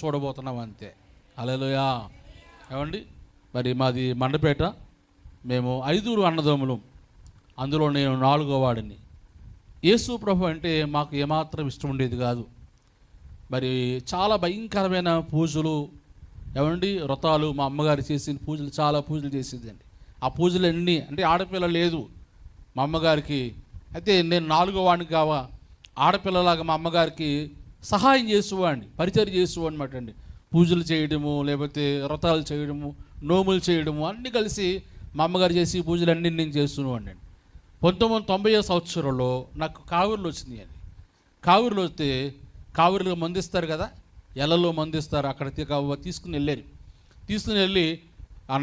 చూడబోతున్నాం అంతే. హల్లెలూయా. ఏమండి, మరి మాది మండపేట. మేము 5 అన్నదమ్ములు, అందులో నేను 4వ వాడిని. యేసు ప్రభు అంటే మాకు ఏమాత్రం ఇష్టం ఉండేది కాదు. మరి చాలా భయంకరమైన పూజలు, ఏమండి వ్రతాలు, మా అమ్మగారు చేసిన పూజలు, చాలా పూజలు చేసేదండి. ఆ పూజలు అన్నీ అంటే ఆడపిల్ల లేదు మా అమ్మగారికి. అయితే నేను 4వ వాడిని కావా, ఆడపిల్లలాగా మా అమ్మగారికి సహాయం చేసేవాడిని, పరిచయం చేసేవాడు అనమాట అండి. పూజలు చేయడము, లేకపోతే వ్రతాలు చేయడము, నోములు చేయడము అన్నీ కలిసి మా అమ్మగారు చేసి పూజలన్నీ నేను చేస్తున్నవాడిని అండి. 1990 సంవత్సరంలో నాకు కావిరులు వచ్చినాయి అండి. కావిరులు వస్తే కావిరులు మందిస్తారు కదా, ఎలలో మందిస్తారు, అక్కడ తీసుకుని వెళ్ళారు. తీసుకుని వెళ్ళి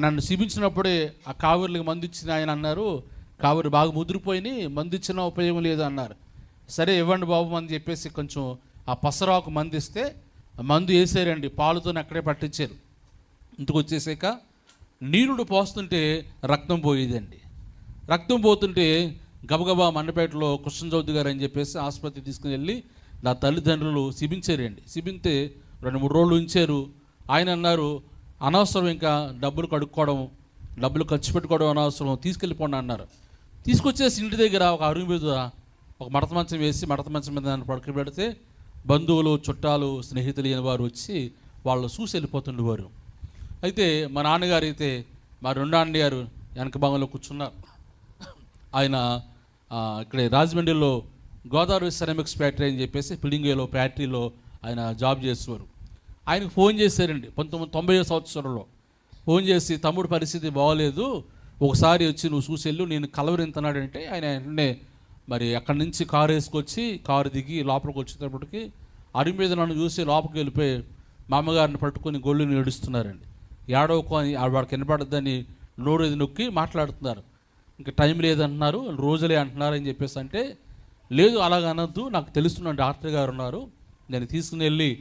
నన్ను శిబించినప్పుడే ఆ కావిరులకు మందు ఇచ్చిన ఆయన అన్నారు, కావిరి బాగా ముదిరిపోయి మందు ఇచ్చినా ఉపయోగం లేదు అన్నారు. సరే ఇవ్వండి బాబు అని చెప్పేసి కొంచెం ఆ పసరాకు మందు ఇస్తే మందు వేసారండి, పాలుతో అక్కడే పట్టించారు. ఇంటికి వచ్చేసాక నీరుడు పోస్తుంటే రక్తం పోయేదండి. రక్తం పోతుంటే గబగబా మండపేటలో కృష్ణజ్యోతి గారు అని చెప్పేసి ఆసుపత్రి తీసుకుని వెళ్ళి నా తల్లిదండ్రులు శిబించారండి. శిబింతే 2-3 రోజులు ఉంచారు. ఆయన అన్నారు, అనవసరం ఇంకా డబ్బులు కడుక్కోవడం, డబ్బులు ఖర్చు పెట్టుకోవడం అనవసరం, తీసుకెళ్ళిపోండి అన్నారు. తీసుకొచ్చేసి ఇంటి దగ్గర ఒక అరుగు మీద ఒక మడత మంచం వేసి మడత మంచం మీద నన్ను పడుకోబెడితే బంధువులు, చుట్టాలు, స్నేహితులు అయిన వారు వచ్చి వాళ్ళు చూసి వెళ్ళిపోతుండేవారు. అయితే మా నాన్నగారు అయితే మా 2వ నాన్నగారు వెనక భాగంలో కూర్చున్నారు. ఆయన ఇక్కడే రాజమండ్రిలో గోదావరి సెరామిక్స్ ఫ్యాక్టరీ అని చెప్పేసి పిడింగేలో ఫ్యాక్టరీలో ఆయన జాబ్ చేసేవారు. ఆయనకు ఫోన్ చేశారండి 1990 సంవత్సరంలో. ఫోన్ చేసి, తమ్ముడు పరిస్థితి బాగోలేదు, ఒకసారి వచ్చి నువ్వు చూసి వెళ్ళు, నేను కలవరింతున్నాడంటే ఆయన వెంటనే మరి అక్కడి నుంచి కారు వేసుకొచ్చి కారు దిగి లోపలికి వచ్చేటప్పటికి అరుగు మీద నన్ను చూసి లోపలికి వెళ్ళిపోయి మా అమ్మగారిని పట్టుకొని గొళ్ళుని ఏడుస్తున్నారండి. ఏడవకు అని వాడికి వినపడద్దని నోరేది నొక్కి మాట్లాడుతున్నారు. ఇంకా టైం లేదంటున్నారు, రోజులే అంటున్నారు అని చెప్పేసి అంటే, లేదు అలాగ అనొద్దు, నాకు తెలుస్తున్న డాక్టర్ గారు ఉన్నారు, నేను తీసుకుని వెళ్ళి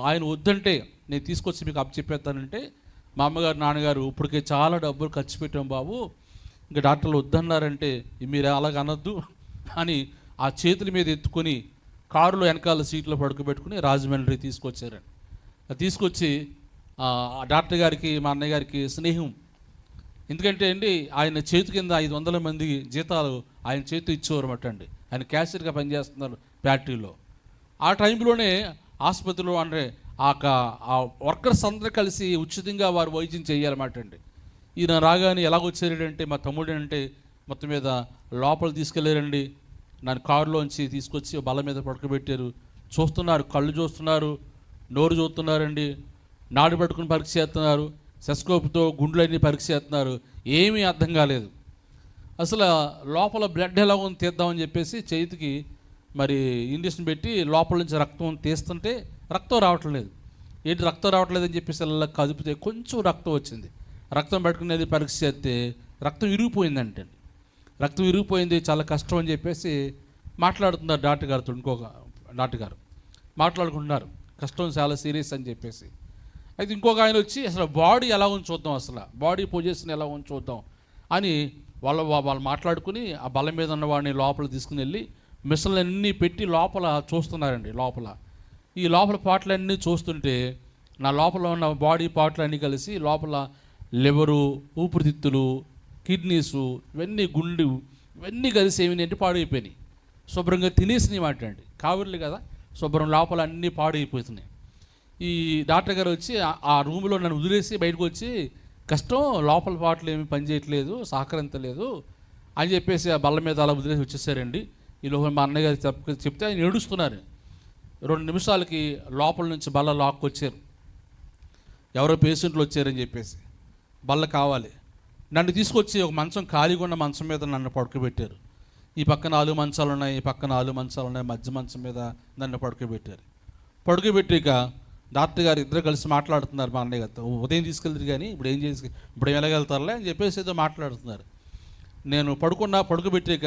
ఆయన వద్దంటే నేను తీసుకొచ్చి మీకు అప్పచెప్పేస్తానంటే, మా అమ్మగారు నాన్నగారు ఇప్పటికే చాలా డబ్బులు ఖర్చు పెట్టాం బాబు, ఇంకా డాక్టర్లు వద్దన్నారంటే మీరు అలాగ అనొద్దు అని ఆ చేతుల మీద ఎత్తుకొని కారులో వెనకాల సీట్లో పడుకోబెట్టుకుని రాజమండ్రి తీసుకొచ్చారండి. తీసుకొచ్చి ఆ డాక్టర్ గారికి మా అన్నయ్య గారికి స్నేహం. ఎందుకంటే అండి ఆయన చేతి కింద 500 మంది జీతాలు ఆయన చేతి ఇచ్చేవారు అన్నమాట అండి. ఆయన క్యాషియర్గా పనిచేస్తున్నారు ఫ్యాక్టరీలో. ఆ టైంలోనే ఆసుపత్రిలో అంటే ఆ వర్కర్స్ అందరూ కలిసి ఉచితంగా వారు వైద్యం చేయాలన్నమాట అండి. ఈయన రాగానే ఎలాగొచ్చారంటే మా తమ్ముడు అంటే మొత్తం మీద లోపల తీసుకెళ్ళారండి. నన్ను కారులోంచి తీసుకొచ్చి బల్ల మీద పడుకోబెట్టారు. చూస్తున్నారు, కళ్ళు చూస్తున్నారు, నోరు చూస్తున్నారండి, నాడు పట్టుకుని పరీక్ష చేస్తున్నారు, సెస్కోప్తో గుండెలన్నీ పరీక్ష చేస్తున్నారు. ఏమీ అర్థం కాలేదు. అసలు లోపల బ్లడ్ ఎలా ఉంది తీద్దామని చెప్పేసి చేతికి మరి ఇంజక్షన్ పెట్టి లోపల నుంచి రక్తం తీస్తుంటే రక్తం రావట్లేదు. ఏంటి రక్తం రావట్లేదు అని చెప్పేసి అలా కదిపితే కొంచెం రక్తం వచ్చింది. రక్తం పట్టుకునేది పరీక్ష చేస్తే రక్తం విరిగిపోయిందంటే, రక్తం విరిగిపోయింది, చాలా కష్టం అని చెప్పేసి మాట్లాడుతున్నారు డాక్టర్ గారితో. ఇంకొక డాక్టర్ గారు మాట్లాడుకుంటున్నారు, కష్టం చాలా సీరియస్ అని చెప్పేసి. అయితే ఇంకొక ఆయన వచ్చి అసలు బాడీ ఎలా ఉంది చూద్దాం, అసలు బాడీ పొజిషన్ ఎలా ఉంది చూద్దాం అని వాళ్ళు మాట్లాడుకుని ఆ బల్ల మీద ఉన్న వాడిని లోపల తీసుకుని వెళ్ళి మిషన్లన్నీ పెట్టి లోపల చూస్తున్నారండి. ఈ లోపల పాటలన్నీ చూస్తుంటే నా లోపల ఉన్న బాడీ పాటలన్నీ కలిసి లోపల లివరు, ఊపిరితిత్తులు, కిడ్నీసు, ఇవన్నీ గుండె, ఇవన్నీ కలిసి ఏమిటంటే పాడైపోయినాయి. శుభ్రంగా తినేసినాయి మాట అండి. కావిర్లు కదా, శుభ్రం లోపల అన్నీ పాడైపోతున్నాయి. ఈ డాక్టర్ గారు వచ్చి ఆ రూమ్లో నన్ను వదిలేసి బయటకు వచ్చి, కష్టం లోపల పాటలు ఏమి పనిచేయట్లేదు, సహకరించలేదు అని చెప్పేసి ఆ బల్ల మీద అలా వదిలేసి వచ్చేసారండి. ఈలోగా మా అన్నయ్య గారు చెప్తే ఆయన ఏడుస్తున్నారు. 2 నిమిషాలకి లోపల నుంచి బల్ల లాక్కొచ్చారు. ఎవరో పేషెంట్లు వచ్చారని చెప్పేసి బల్ల కావాలి. నన్ను తీసుకొచ్చి ఒక మంచం, ఖాళీగా ఉన్న మంచం మీద నన్ను పడుకోబెట్టారు. ఈ పక్కన 4 మంచాలు ఉన్నాయి, ఈ పక్కన 4 మంచాలు ఉన్నాయి, మధ్య మంచం మీద నన్ను పడుకోబెట్టారు. పడుకోబెట్టాక డాక్టర్ గారు ఇద్దరు కలిసి మాట్లాడుతున్నారు మా అన్నయ్య గారితో. ఉదయం తీసుకెళ్తారు కానీ ఇప్పుడు ఏం వెళ్ళగలుగుతారులే అని చెప్పేసి ఏదో మాట్లాడుతున్నారు. నేను పడుకోబెట్టాక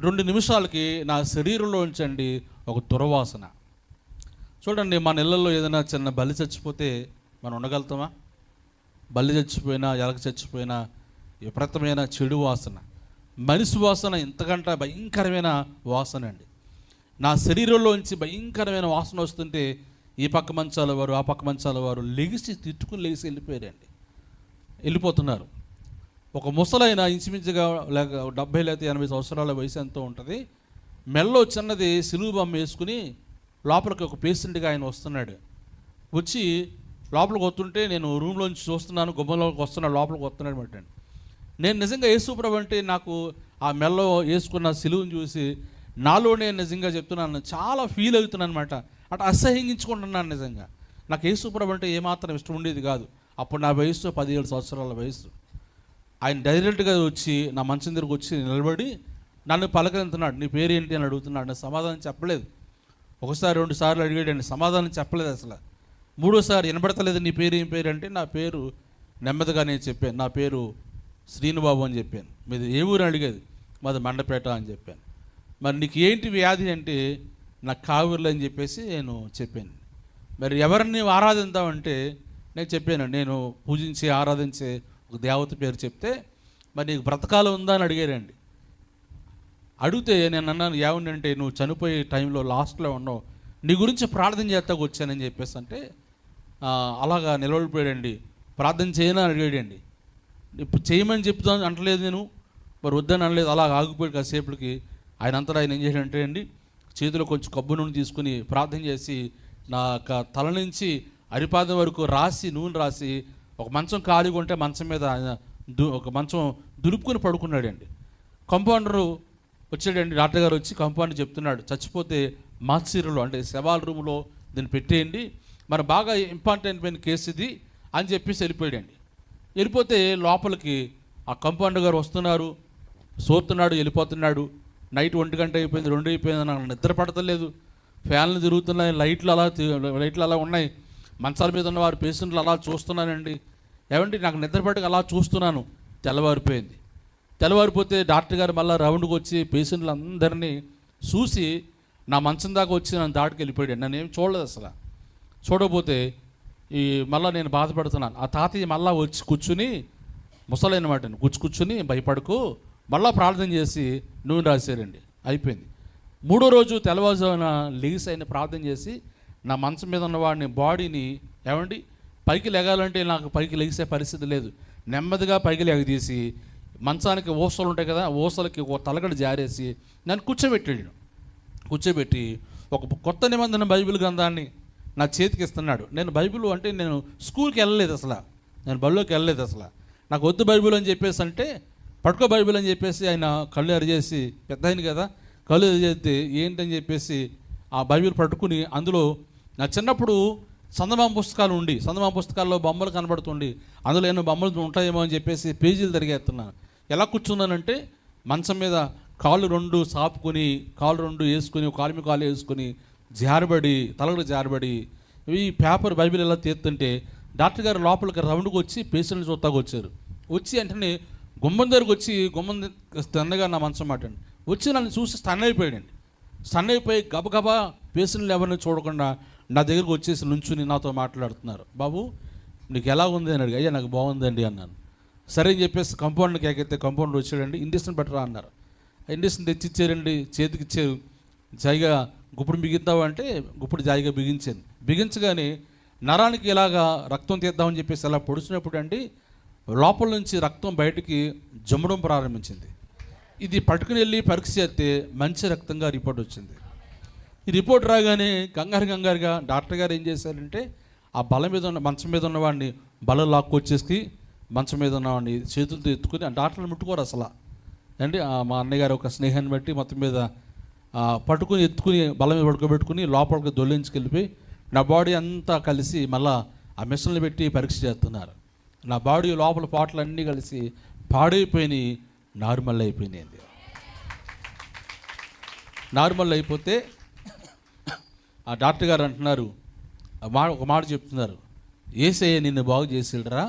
2 నిమిషాలకి నా శరీరంలో ఉంచండి ఒక దుర్వాసన. చూడండి, మన ఇళ్ళల్లో ఏదైనా చిన్న బలి చచ్చిపోతే మనం ఉండగలుగుతామా? బలి చచ్చిపోయినా, ఎలక చచ్చిపోయినా విపరీతమైన చెడు వాసన, మనిషి వాసన ఇంతకంటే భయంకరమైన వాసన అండి. నా శరీరంలోంచి భయంకరమైన వాసన వస్తుంటే ఈ పక్క మంచాల వారు ఆ పక్క మంచాల వారు లెగిసి లెగిసి వెళ్ళిపోయారండి, వెళ్ళిపోతున్నారు. ఒక ముసలైన ఇంచుమించుగా లేక 70 లేకపోతే 80 సంవత్సరాల వయసు ఎంతో ఉంటుంది, మెల్లో చిన్నది సిలువ బొమ్మ వేసుకుని లోపలికి ఒక పేషెంట్గా ఆయన వస్తున్నాడు. వచ్చి లోపలికి వస్తుంటే నేను రూమ్లోంచి చూస్తున్నాను, గుమ్మంలోకి వస్తున్నాడు, లోపలికి వస్తున్నాడు అనమాట. నేను నిజంగా యేసుప్రభు అంటే నాకు ఆ మెల్లో వేసుకున్న సిలువను చూసి నాలోనే నిజంగా చెప్తున్నాను, చాలా ఫీల్ అవుతున్నాను అనమాట. అటు అసహ్యించుకుంటున్నాను. నిజంగా నాకు యేసుప్రభు అంటే ఏమాత్రం ఇష్టం ఉండేది కాదు. అప్పుడు నా వయసు 17 సంవత్సరాల వయసు. ఆయన డైరెక్ట్గా వచ్చి నా మంచం దగ్గరకు వచ్చి నిలబడి నన్ను పలకరించున్నాడు. నీ పేరు ఏంటి అని అడుగుతున్నాడు. నేను సమాధానం చెప్పలేదు. ఒకసారి 2 సార్లు అడిగాడండి, సమాధానం చెప్పలేదు అసలు. 3వసారి వినబడతలేదు, నీ పేరు ఏం పేరు అంటే నా పేరు నెమ్మదిగా నేను చెప్పాను, నా పేరు శ్రీనుబాబు అని చెప్పాను. మీది ఏ ఊరు అడిగేది, మాది మండపేట అని చెప్పాను. మరి నీకు ఏంటి వ్యాధి అంటే నాకు కావిర్లు అని చెప్పేసి నేను చెప్పాను. మరి ఎవరిని ఆరాధిద్దామంటే నేను చెప్పాను, నేను పూజించే ఆరాధించే ఒక దేవత పేరు చెప్తే మరి నీకు బ్రతకాలం ఉందా అని అడిగారండి. అడిగితే నేను అన్నాను, ఏమంటే నువ్వు చనిపోయే టైంలో లాస్ట్లో ఉన్నావు, నీ గురించి ప్రార్థన చేస్తాకు వచ్చానని చెప్పేసి అంటే అలాగా నిలబడిపోయాడండి. ప్రార్థన చేయను అని అడిగాడండి. ఇప్పుడు చేయమని చెప్తాను అంటలేదు నేను, మరి వద్దని అనలేదు. అలా ఆగిపోయాడు. కాసేపటికి ఆయన అంతా ఆయన ఏం చేశాడంటే అండి, చేతిలో కొంచెం కొబ్బరి నూనె తీసుకుని ప్రార్థన చేసి నా తల నుంచి అరిపాదం వరకు రాసి నూనె రాసి ఒక మంచం ఖాళీగా ఉంటే మంచం మీద ఒక మంచం దులుపుకొని పడుకున్నాడండి. కంపౌండరు వచ్చాడండి, డాక్టర్ గారు వచ్చి కంపౌండర్ చెప్తున్నాడు, చచ్చిపోతే మార్చీరులో అంటే శవాల రూమ్లో దీన్ని పెట్టేయండి, మరి బాగా ఇంపార్టెంట్ అయిన కేసు ఇది అని చెప్పేసి వెళ్ళిపోయాడండి. వెళ్ళిపోతే లోపలికి ఆ కంపౌండర్ గారు వస్తున్నారు, సోతున్నాడు, వెళ్ళిపోతున్నాడు. నైట్ 1 గంట అయిపోయింది, 2 అయిపోయింది, నాకు నిద్ర పడతలేదు. ఫ్యాన్లు తిరుగుతున్నాయి, లైట్లు అలా ఉన్నాయి. మంచాల మీద ఉన్న వారు పేషెంట్లు అలా చూస్తున్నానండి. ఏమండి నాకు నిద్ర పట్టక అలా చూస్తున్నాను. తెల్లవారిపోయింది. తెల్లవారిపోతే డాక్టర్ గారు మళ్ళీ రౌండ్కి వచ్చి పేషెంట్లు అందరినీ చూసి నా మంచం దాకా వచ్చి నన్ను దాటికి వెళ్ళిపోయాడు. నన్ను ఏం చూడలేదు అసలు. చూడకపోతే మళ్ళీ నేను బాధపడుతున్నాను. ఆ తాతయ్య మళ్ళీ వచ్చి కూర్చుని, ముసలైనమాట కూర్చుని భయపడకు మళ్ళీ ప్రార్థన చేసి నూనె రాశారండి. అయిపోయింది. 3వ రోజు తెల్లవారుజామున లెగిసి ఆయన ప్రార్థన చేసి నా మంచం మీద ఉన్నవాడిని బాడీని ఏమండి పైకి లెగాలంటే నాకు పైకి లెగిసే పరిస్థితి లేదు. నెమ్మదిగా పైకి లెగదీసి మంచానికి ఊసలు ఉంటాయి కదా, ఊసలకి ఒక తలగడ జారేసి నన్ను కూర్చోబెట్టి ఒక కొత్త నిబంధన బైబిల్ గ్రంథాన్ని నా చేతికి ఇస్తున్నాడు. నేను బైబిల్ అంటే నేను స్కూల్కి వెళ్ళలేదు అసలు, నేను బడిలోకి వెళ్ళలేదు అసలు. నాకు వద్దు బైబిల్ అని చెప్పేసి అంటే పట్టుకో బైబిల్ అని చెప్పేసి ఆయన కళ్ళు ఎరచేసి, పెద్ద ఆయన కదా, కళ్ళు ఎరచేస్తే ఏంటని చెప్పేసి ఆ బైబిల్ పట్టుకుని అందులో నా చిన్నప్పుడు చందమామ పుస్తకాల్లో బొమ్మలు కనబడుతుండి అందులో ఏమో బొమ్మలు ఉంటాయేమో అని చెప్పేసి పేజీలు తిరిగేస్తున్నాను. ఎలా కూర్చున్నానంటే మంచం మీద కాళ్ళు 2 సాపుకొని, కాళ్ళు 2 వేసుకొని, కాలు మీద కాలు వేసుకొని తలగడ జారబడి ఈ పేపర్ బైబిల్ ఎలా తీస్తుంటే డాక్టర్ గారు లోపలికి రౌండ్కి వచ్చి పేషెంట్లు చూస్తాకు వచ్చారు. వచ్చి వెంటనే గుమ్మం దగ్గరకు వచ్చి గుమ్మం తిన్నగా నా మంచం మాటండి వచ్చి నన్ను చూసి స్టన్ అయిపోయి గబగబా పేషెంట్లు ఎవరిని చూడకుండా నా దగ్గరకు వచ్చేసి నుంచుని నాతో మాట్లాడుతున్నారు. బాబు నీకు ఎలా ఉంది అని అడిగి, అయ్యా నాకు బాగుందండి అన్నాను. సరే అని చెప్పేసి కంపౌండర్కి ఎక్కైతే కంపౌండర్ వచ్చాడండి, ఇంజక్షన్ పెట్టరా అన్నారు. ఇంజక్షన్ తెచ్చిచ్చారండి, చేతికి ఇచ్చారు. జాయిగా గుప్పుడు బిగిద్దావు అంటే గుప్పుడు జాయిగా బిగించగానే నరానికి ఇలాగా రక్తం తీద్దామని చెప్పేసి అలా పొడిచినప్పుడు అండి లోపల నుంచి రక్తం బయటికి జమ్మడం ప్రారంభించింది. ఇది పట్టుకుని వెళ్ళి పరీక్ష చేస్తే మంచి రక్తంగా రిపోర్ట్ వచ్చింది. ఈ రిపోర్ట్ రాగానే కంగారుగా డాక్టర్ గారు ఏం చేశారంటే ఆ మంచం మీద ఉన్నవాడిని బలం లాక్కొచ్చేసి మంచం మీద ఉన్నవాడిని చేతులతో ఎత్తుకుని ఆ డాక్టర్ని ముట్టుకోరు అసలు అండి. మా అన్నయ్య గారు ఒక స్నేహాన్ని బట్టి మొత్తం మీద పట్టుకుని ఎత్తుకుని బలం మీద పడుకోబెట్టుకుని లోపలికి దొల్లించుకెళ్ళిపోయి నా బాడీ అంతా కలిసి మళ్ళీ ఆ మిషన్లు పెట్టి పరీక్ష చేస్తున్నారు. నా బాడీ లోపల పాటలు అన్నీ కలిసి పాడైపోయినాయి, నార్మల్ అయిపోయినాయి. నార్మల్ అయిపోతే ఆ డాక్టర్ గారు అంటున్నారు, ఒక మాట చెప్తున్నారు, యేసయ్య నిన్ను బాగు చేసేడరా,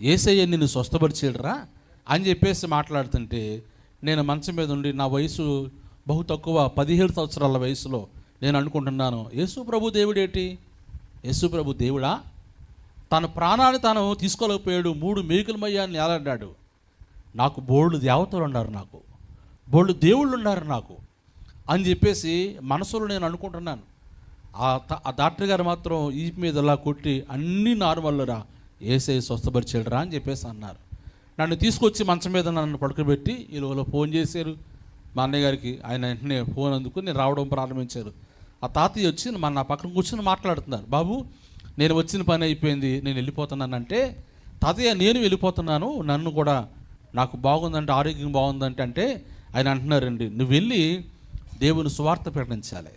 యేసయ్య నిన్ను స్వస్థపరిచేడరా అని చెప్పేసి మాట్లాడుతుంటే నేను మంచం మీద ఉండి నా వయసు బహు తక్కువ 17 సంవత్సరాల వయసులో నేను అనుకుంటున్నాను, యేసు ప్రభు దేవుడేటి, యేసు ప్రభు దేవుడా, తన ప్రాణాన్ని తాను తీసుకోలేకపోయాడు, 3 మేకుల మయ్యాన్ని ఏలాడాడు. నాకు బోళ్ళు దేవతలు ఉన్నారు, నాకు బోళ్ళు దేవుళ్ళు ఉన్నారు నాకు అని చెప్పేసి మనసులో నేను అనుకుంటున్నాను. ఆ డాక్టర్ గారు మాత్రం ఈ మీద ఇలా కొట్టి అన్నీ నార్మల్ రా, యేసయ్య స్వస్థపరిచాడు రా అని చెప్పేసి అన్నారు. నన్ను తీసుకొచ్చి మంచం మీద నన్ను పడుకోబెట్టి వీళ్ళు ఫోన్ చేశారు మా అన్నయ్య గారికి. ఆయన వెంటనే ఫోన్ అందుకుని నేను రావడం ప్రారంభించారు. ఆ తాతయ్య వచ్చి నా పక్కన కూర్చొని మాట్లాడుతున్నారు. బాబు, నేను వచ్చిన పని అయిపోయింది, నేను వెళ్ళిపోతున్నానంటే, తాతయ్య నేను వెళ్ళిపోతున్నాను, నన్ను కూడా నాకు బాగుందంటే, ఆరోగ్యం బాగుందంటే అంటే ఆయన అంటున్నారండి, నువ్వు వెళ్ళి దేవుని సువార్త ప్రకటించాలి,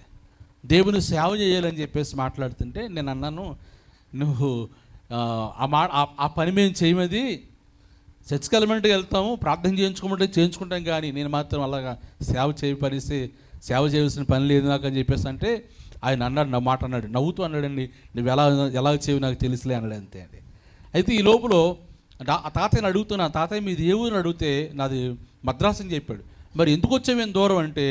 దేవుని సేవ చేయాలని చెప్పేసి మాట్లాడుతుంటే నేను అన్నాను, నువ్వు ఆ పని మేము చేయమది చర్చికి వెళ్ళమంటే వెళ్తాము, ప్రార్థన చేయించుకోమంటే చేయించుకుంటాం, కానీ నేను మాత్రం అలాగా సేవ చేయవలసిన పని లేదు నాకు అని చెప్పేసి అంటే ఆయన అన్నాడు, నా మాట అన్నాడు, నవ్వుతూ అన్నాడండి, నువ్వు ఎలా చేయవు నాకు తెలుసులే అన్నాడు. అంతే అండి. అయితే ఈ లోపల ఆ తాతయ్యని అడుగుతున్నా, తాతయ్య మీది ఏ ఊరిని అడిగితే నాది మద్రాసు అని చెప్పాడు. మరి ఎందుకు వచ్చామేం దూరం అంటే,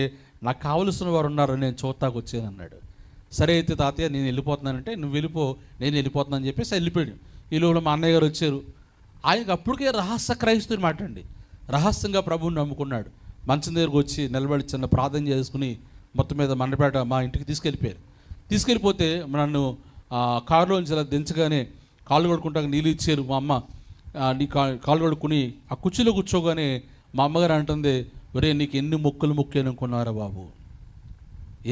నాకు కావలసిన వారు ఉన్నారు, నేను చూస్తాకు వచ్చాను అన్నాడు. సరే అయితే తాతయ్య నేను వెళ్ళిపోతున్నానంటే, నువ్వు వెళ్ళిపో, నేను వెళ్ళిపోతున్నాను అని చెప్పేసి వెళ్ళిపోయాడు. ఈ లోపల మా అన్నయ్య గారు వచ్చారు. ఆయనకు అప్పటికే రహస్య క్రైస్తుని మాట అండి, రహస్యంగా ప్రభువుని నమ్ముకున్నాడు. మంచం దగ్గరకు వచ్చి నిలబడి చిన్న ప్రార్థన చేసుకుని మొత్తం మీద మండపేట మా ఇంటికి తీసుకెళ్ళిపోయారు. తీసుకెళ్ళిపోతే నన్ను కారులోంచి ఇలా దించగానే కాళ్ళు కడుక్కుంటాక నీళ్ళు ఇచ్చారు. మా అమ్మ నీ కాళ్ళు కడుక్కుని ఆ కుర్చీలో కూర్చోగానే మా అమ్మగారు అంటుంది, ఒరే నీకు ఎన్ని మొక్కులు మొక్కాను అనుకున్నారా బాబు,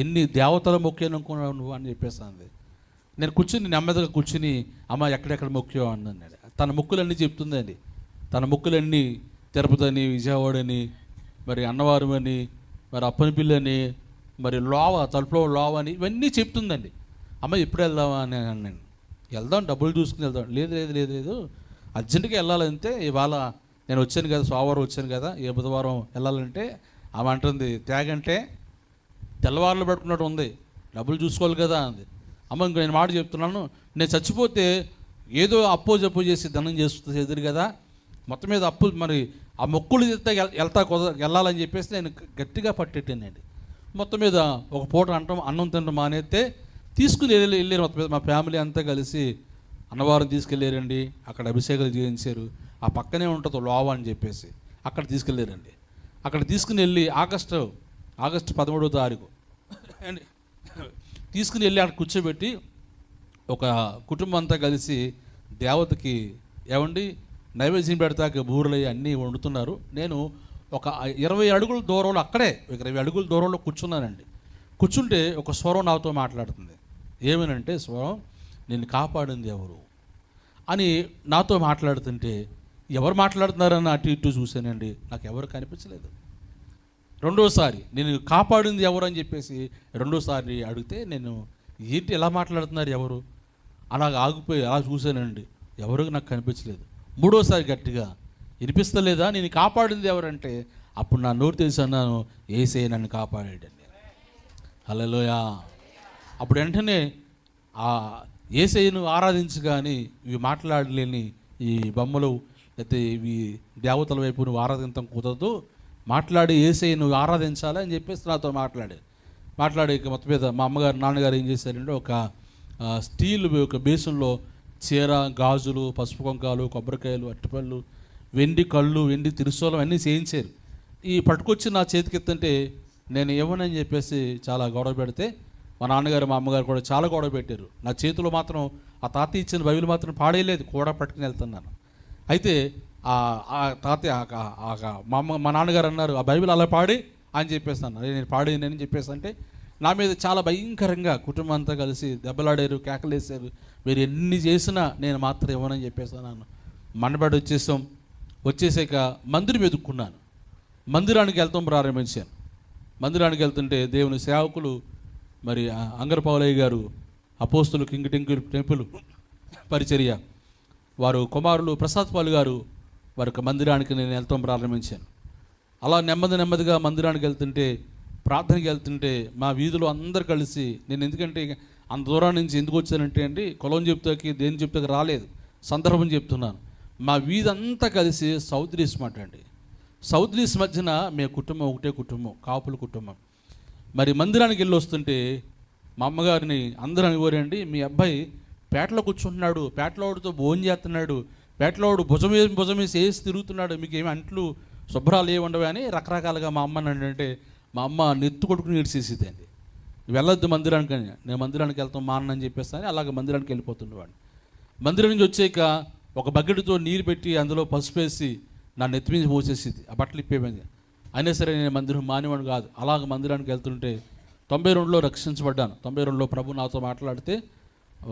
ఎన్ని దేవతల మొక్కాను అనుకున్నావు నువ్వు అని చెప్పేసి అంది. నేను కూర్చుని నెమ్మదిగా కూర్చుని, అమ్మ ఎక్కడెక్కడ మొక్కావు అన్నాడు. తన మొక్కులన్నీ చెప్తుందండి. తన మొక్కులన్నీ తిరుపతి అని, విజయవాడ అని, మరి అన్నవరం అని, మరి అప్పనిపిల్లి అని, మరి తలుపులో లోవ అని, ఇవన్నీ చెప్తుందండి. అమ్మ ఎప్పుడు వెళ్దామా అని అన్నాను. వెళ్దాం, డబ్బులు చూసుకుని వెళ్దాం. లేదు లేదు లేదు లేదు అర్జెంటుగా వెళ్ళాలంటే, ఇవాళ నేను వచ్చాను కదా, సోమవారం వచ్చాను కదా, ఏ బుధవారం వెళ్ళాలంటే ఆమె అంటుంది, తేగంటే తెల్లవారులు పట్టుకున్నట్టు ఉంది, డబ్బులు చూసుకోవాలి కదా అంది. అమ్మ ఇంకో నేను మాట చెప్తున్నాను, నేను చచ్చిపోతే ఏదో అప్పో జప్పో చేసి ధనం చేస్తుంది ఎదురు కదా, మొత్తం మీద అప్పు మరి ఆ మొక్కులు వెళ్ళాలని చెప్పేసి నేను గట్టిగా పట్టెట్టానండి. మొత్తం మీద ఒక పూట అన్నం తినడం మానేస్తే తీసుకుని వెళ్ళారు. మొత్తం మీద మా ఫ్యామిలీ అంతా కలిసి అన్నవరం తీసుకెళ్ళారండి. అక్కడ అభిషేకాలు చేయించారు. ఆ పక్కనే ఉంటుంది లోవ అని చెప్పేసి అక్కడ తీసుకెళ్ళారండి. అక్కడ తీసుకుని వెళ్ళి ఆగస్టు 13వ తారీఖు అండి తీసుకుని వెళ్ళి అక్కడ కూర్చోబెట్టి ఒక కుటుంబం అంతా కలిసి దేవతకి ఏమండి నైవేద్యం పెడతాక బూరెలు అన్నీ వండుతున్నారు. నేను ఒక 20 అడుగుల దూరంలో, అక్కడే 20 అడుగుల దూరంలో కూర్చున్నానండి. కూర్చుంటే ఒక స్వరం నాతో మాట్లాడుతుంది. ఏమనంటే, స్వరం నిన్ను కాపాడింది ఎవరు అని నాతో మాట్లాడుతుంటే, ఎవరు మాట్లాడుతున్నారని అటు ఇటు చూశానండి, నాకు ఎవరు కనిపించలేదు. రెండోసారి నేను కాపాడింది ఎవరు అని చెప్పేసి రెండోసారి అడిగితే, నేను ఏంటి ఎలా మాట్లాడుతున్నారు ఎవరు, అలాగ ఆగిపోయి అలా చూశానండి, ఎవరు నాకు కనిపించలేదు. మూడోసారి గట్టిగా, వినిపిస్తలేదా, నేను కాపాడింది ఎవరంటే, అప్పుడు నా నోరు తెలిసి అన్నాను, యేసయ్య నన్ను కాపాడాడండి. హల్లెలూయా. అప్పుడు వెంటనే ఆ యేసయ్యను ఆరాధించి కానీ ఇవి మాట్లాడలేని ఈ బొమ్మలు అయితే ఇవి దేవతల వైపు నువ్వు ఆరాధించడం కుదరదు, మాట్లాడి యేసయ్య నువ్వు ఆరాధించాలి అని చెప్పేసి నాతో మాట్లాడి మొత్తం మీద మా అమ్మగారు నాన్నగారు ఏం చేశారంటే, ఒక స్టీల్ ఒక బేసన్లో చీర, గాజులు, పసుపు కుంకాలు, కొబ్బరికాయలు, అట్టిపళ్ళు, వెండి కళ్ళు, వెండి తిరుసోలం అన్నీ చేయించారు. ఈ పట్టుకొచ్చి నా చేతికెత్తంటే నేను ఇవ్వనని చెప్పేసి చాలా గొడవ పెడితే మా నాన్నగారు మా అమ్మగారు కూడా చాలా గొడవ పెట్టారు. నా చేతిలో మాత్రం ఆ తాతయ్య ఇచ్చిన బైబిల్ మాత్రం పాడేయలేదు, కూడా పట్టుకుని వెళ్తున్నాను. అయితే ఆ తాతయ్య మా నాన్నగారు అన్నారు, ఆ బైబిల్ అలా పాడి అని చెప్పేసి అన్నారు. నేను పాడేనని చెప్పేసి అంటే నా మీద చాలా భయంకరంగా కుటుంబం అంతా కలిసి దెబ్బలాడారు, కేకలేసారు. మీరు ఎన్ని చేసినా నేను మాత్రం ఇవ్వనని చెప్పేసి అన్నాను. మండపేట వచ్చేసాక మందిరం ఎదుక్కున్నాను. మందిరానికి వెళ్తాం ప్రారంభించాను. మందిరానికి వెళ్తుంటే దేవుని సేవకులు మరి అంగరపావులయ్య గారు, అపోస్తులు కింగ్ టెంపుల్ పరిచర్య వారు కుమారులు ప్రసాద్ పాల్ గారు వారి మందిరానికి నేను వెళ్తాం ప్రారంభించాను. అలా నెమ్మదిగా మందిరానికి వెళ్తుంటే, ప్రార్థనకి వెళ్తుంటే మా వీధిలో అందరు కలిసి, నేను ఎందుకంటే అంత దూరం నుంచి ఎందుకు వచ్చానంటే అండి, కులం చెప్తాకి దేని చెప్తాకి రాలేదు, సందర్భం చెప్తున్నాను. మా వీధి అంతా కలిసి సౌత్ ఈస్ట్ మాట అండి. సౌత్ ఈస్ట్ మధ్యన మీ కుటుంబం ఒకటే కుటుంబం, కాపుల కుటుంబం. మరి మందిరానికి వెళ్ళి వస్తుంటే మా అమ్మగారిని అందరూ అనేవారండి, మీ అబ్బాయి పేటలో కూర్చుంటున్నాడు, పేటలోడితో భోజనం చేస్తున్నాడు, పేటలోడు భుజం వేసి వేసి తిరుగుతున్నాడు, మీకు ఏమి అంట్లు శుభ్రాలు ఏమి ఉండవు అని రకరకాలుగా మా అమ్మని అంటే మా అమ్మ నెత్తు కొడుకుని ఏడ్చేసేదండి. వెళ్ళొద్దు మందిరానికి అని. నేను మందిరానికి వెళ్తాం మానని చెప్పేస్తాను. అలాగే మందిరానికి వెళ్ళిపోతుండేవాడిని. మందిరం నుంచి వచ్చాక ఒక బకెట్తో నీరు పెట్టి అందులో పసుపు వేసి నా నెత్తి మీద పోసేసింది, ఆ బట్టలు ఇప్పేమైంది. అయినా సరే నేను మందిరం మానేవాడు కాదు. అలాగ మందిరానికి వెళ్తుంటే 92లో రక్షించబడ్డాను. 92లో ప్రభు నాతో మాట్లాడితే